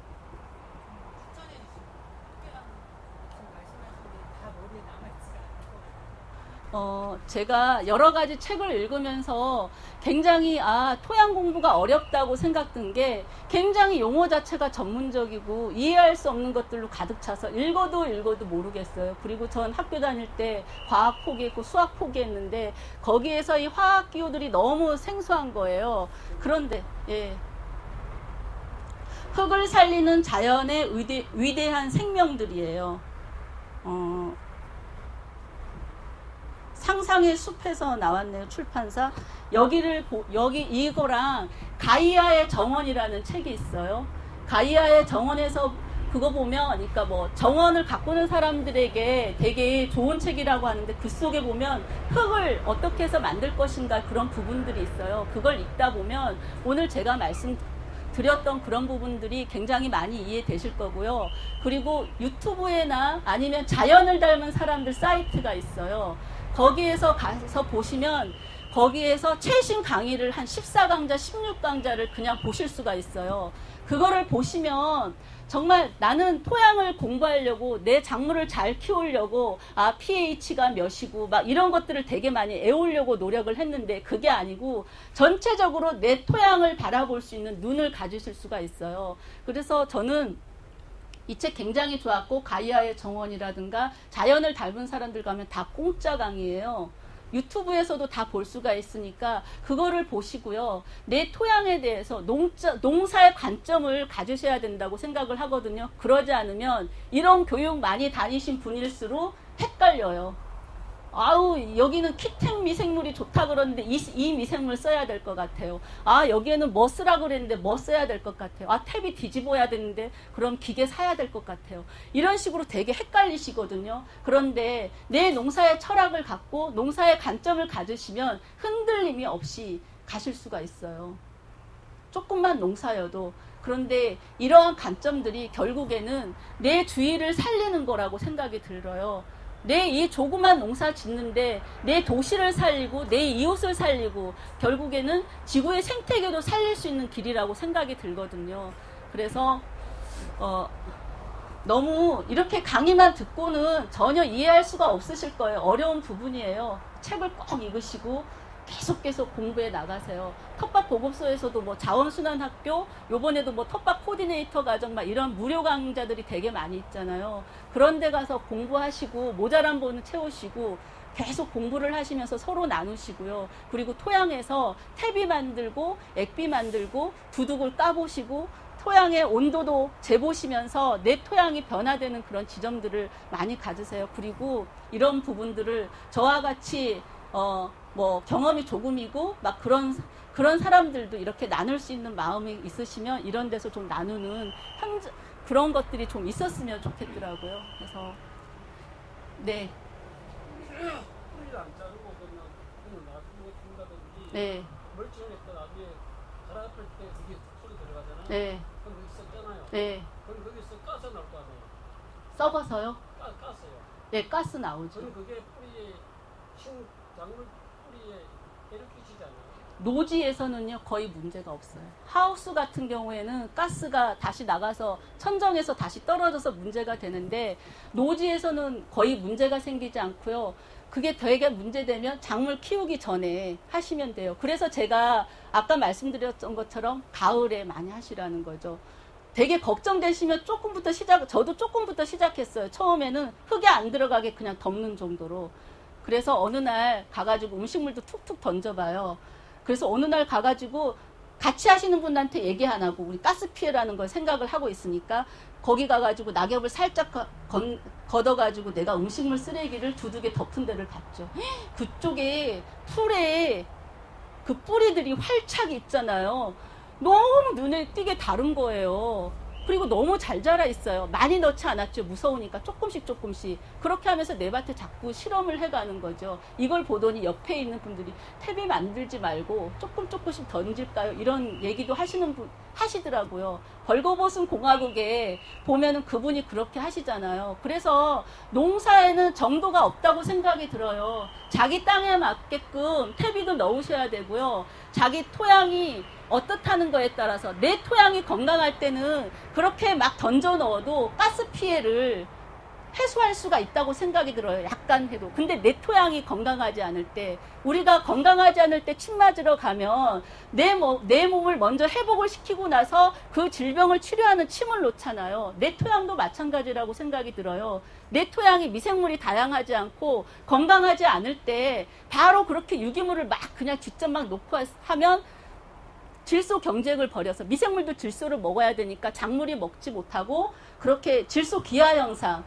제가 여러 가지 책을 읽으면서 굉장히 토양 공부가 어렵다고 생각든 게 굉장히 용어 자체가 전문적이고 이해할 수 없는 것들로 가득 차서 읽어도 모르겠어요. 그리고 전 학교 다닐 때 과학 포기했고 수학 포기했는데 거기에서 이 화학 기호들이 너무 생소한 거예요. 그런데 흙을 살리는 자연의 위대한 생명들이에요. 상상의 숲에서 나왔네요. 출판사. 여기 이거랑 가이아의 정원이라는 책이 있어요. 가이아의 정원에서 그거 보면 그러니까 뭐 정원을 가꾸는 사람들에게 되게 좋은 책이라고 하는데 그 속에 보면 흙을 어떻게 해서 만들 것인가 그런 부분들이 있어요. 그걸 읽다 보면 오늘 제가 말씀드렸던 그런 부분들이 굉장히 많이 이해되실 거고요. 그리고 유튜브에나 아니면 자연을 닮은 사람들 사이트가 있어요. 거기에서 가서 보시면 거기에서 최신 강의를 한 14강좌, 16강좌를 그냥 보실 수가 있어요. 그거를 보시면 정말 나는 토양을 공부하려고 내 작물을 잘 키우려고 pH가 몇이고 막 이런 것들을 되게 많이 애우려고 노력을 했는데 그게 아니고 전체적으로 내 토양을 바라볼 수 있는 눈을 가지실 수가 있어요. 그래서 저는 이 책 굉장히 좋았고 가이아의 정원이라든가 자연을 닮은 사람들 가면 다 공짜 강의예요. 유튜브에서도 다 볼 수가 있으니까 그거를 보시고요. 내 토양에 대해서 농사의 관점을 가지셔야 된다고 생각을 하거든요. 그러지 않으면 이런 교육 많이 다니신 분일수록 헷갈려요. 여기는 키텍 미생물이 좋다 그러는데 이 미생물 써야 될 것 같아요. 여기에는 뭐 쓰라 그랬는데 뭐 써야 될 것 같아요. 탭이 뒤집어야 되는데 그럼 기계 사야 될 것 같아요. 이런 식으로 되게 헷갈리시거든요. 그런데 내 농사의 철학을 갖고 농사의 관점을 가지시면 흔들림이 없이 가실 수가 있어요. 조금만 농사여도. 그런데 이러한 관점들이 결국에는 내 주위를 살리는 거라고 생각이 들어요. 내 이 조그만 농사 짓는데 내 도시를 살리고 내 이웃을 살리고 결국에는 지구의 생태계도 살릴 수 있는 길이라고 생각이 들거든요. 그래서 너무 이렇게 강의만 듣고는 전혀 이해할 수가 없으실 거예요. 어려운 부분이에요. 책을 꼭 읽으시고 계속 공부해 나가세요. 텃밭 보급소에서도 뭐 자원순환학교, 요번에도 뭐 텃밭 코디네이터 과정 막 이런 무료 강좌들이 되게 많이 있잖아요. 그런 데 가서 공부하시고 모자란 부분을 채우시고 계속 공부를 하시면서 서로 나누시고요. 그리고 토양에서 퇴비 만들고 액비 만들고 두둑을 까보시고 토양의 온도도 재보시면서 내 토양이 변화되는 그런 지점들을 많이 가지세요. 그리고 이런 부분들을 저와 같이 뭐 경험이 조금이고 막 그런 사람들도 이렇게 나눌 수 있는 마음이 있으시면 이런 데서 좀 나누는 그런 것들이 좀 있었으면 좋겠더라고요. 그래서 네. 뿌리를 안 자르고 그냥 놔두고 준다든지 네. 멀쩡했다 나중에 갈아엎을 때 그게 속에 들어가잖아요. 네. 그럼 거기 썩잖아요. 네. 그럼 거기서 가스 나올 거 아니에요. 썩어서요? 가스요. 네, 가스 나오죠. 그럼 그게 뿌리에 작물 뿌리에 해를 끼치잖아요. 노지에서는요 거의 문제가 없어요. 하우스 같은 경우에는 가스가 다시 나가서 천정에서 다시 떨어져서 문제가 되는데 노지에서는 거의 문제가 생기지 않고요. 그게 되게 문제되면 작물 키우기 전에 하시면 돼요. 그래서 제가 아까 말씀드렸던 것처럼 가을에 많이 하시라는 거죠. 되게 걱정되시면 저도 조금부터 시작했어요. 처음에는 흙이 안 들어가게 그냥 덮는 정도로. 그래서 어느 날 가가지고 음식물도 툭툭 던져봐요. 그래서 어느 날 가가지고 같이 하시는 분한테 얘기 안 하고 우리 가스 피해라는 걸 생각을 하고 있으니까 거기 가가지고 낙엽을 살짝 걷어가지고 내가 음식물 쓰레기를 두둑에 덮은 데를 봤죠. 그쪽에 풀에 그 뿌리들이 활착 있잖아요. 너무 눈에 띄게 다른 거예요. 그리고 너무 잘 자라 있어요. 많이 넣지 않았죠. 무서우니까 조금씩. 그렇게 하면서 내 밭에 자꾸 실험을 해가는 거죠. 이걸 보더니 옆에 있는 분들이 탭이 만들지 말고 조금씩 던질까요? 이런 얘기도 하시더라고요. 벌거벗은 공화국에 보면은 그분이 그렇게 하시잖아요. 그래서 농사에는 정도가 없다고 생각이 들어요. 자기 땅에 맞게끔 퇴비도 넣으셔야 되고요. 자기 토양이 어떻다는 거에 따라서 내 토양이 건강할 때는 그렇게 막 던져 넣어도 가스 피해를 해소할 수가 있다고 생각이 들어요. 약간 해도. 근데 내 토양이 건강하지 않을 때, 우리가 건강하지 않을 때 침 맞으러 가면 내 몸을 먼저 회복을 시키고 나서 그 질병을 치료하는 침을 놓잖아요. 내 토양도 마찬가지라고 생각이 들어요. 내 토양이 미생물이 다양하지 않고 건강하지 않을 때 바로 그렇게 유기물을 막 그냥 직접 막 놓고 하면 질소 경쟁을 벌여서 미생물도 질소를 먹어야 되니까 작물이 먹지 못하고 그렇게 질소 기하 현상,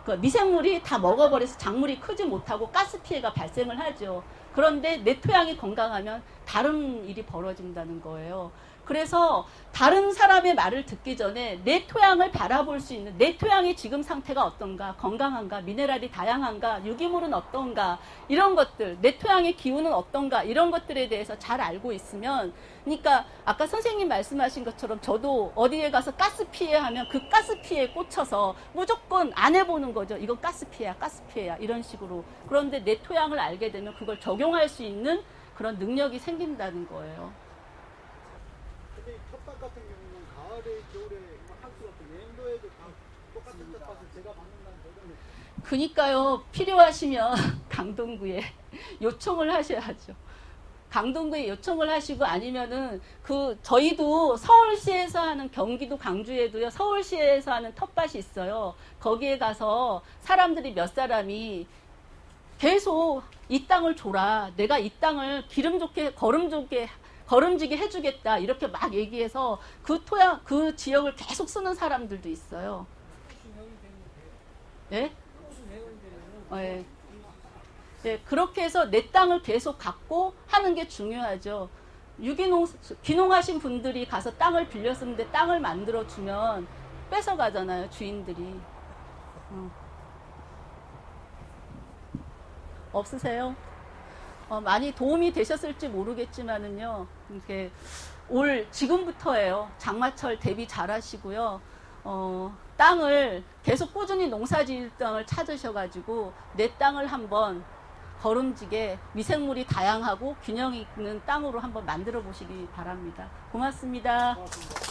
그 미생물이 다 먹어버려서 작물이 크지 못하고 가스 피해가 발생을 하죠. 그런데 내 토양이 건강하면 다른 일이 벌어진다는 거예요. 그래서 다른 사람의 말을 듣기 전에 내 토양을 바라볼 수 있는, 내 토양의 지금 상태가 어떤가, 건강한가, 미네랄이 다양한가, 유기물은 어떤가, 이런 것들, 내 토양의 기운은 어떤가, 이런 것들에 대해서 잘 알고 있으면, 그러니까 아까 선생님 말씀하신 것처럼 저도 어디에 가서 가스 피해 하면 그 가스 피해에 꽂혀서 무조건 안 해보는 거죠. 이건 가스 피해야 이런 식으로. 그런데 내 토양을 알게 되면 그걸 적용할 수 있는 그런 능력이 생긴다는 거예요. 근데 텃밭 같은 경우는 가을에 겨울에 할 수가 없고 내년도에도 다 똑같은 텃밭을 제가 받는다는 거는 그니까요. 필요하시면 강동구에 요청을 하셔야죠. 강동구에 요청을 하시고 아니면은 저희도 서울시에서 하는 경기도 광주에도요. 서울시에서 하는 텃밭이 있어요. 거기에 가서 사람들이 몇 사람이 계속 이 땅을 줘라. 내가 이 땅을 기름 좋게 거름지게 해주겠다. 이렇게 막 얘기해서 그 지역을 계속 쓰는 사람들도 있어요. 예? 네? 네, 그렇게 해서 내 땅을 계속 갖고 하는 게 중요하죠. 귀농하신 분들이 가서 땅을 빌렸었는데 땅을 만들어주면 뺏어가잖아요, 주인들이. 없으세요? 많이 도움이 되셨을지 모르겠지만은요, 이렇게 지금부터예요. 장마철 대비 잘 하시고요. 땅을 계속 꾸준히 농사지을 땅을 찾으셔가지고 내 땅을 한번 거름지게 미생물이 다양하고 균형 있는 땅으로 한번 만들어 보시기 바랍니다. 고맙습니다. 고맙습니다.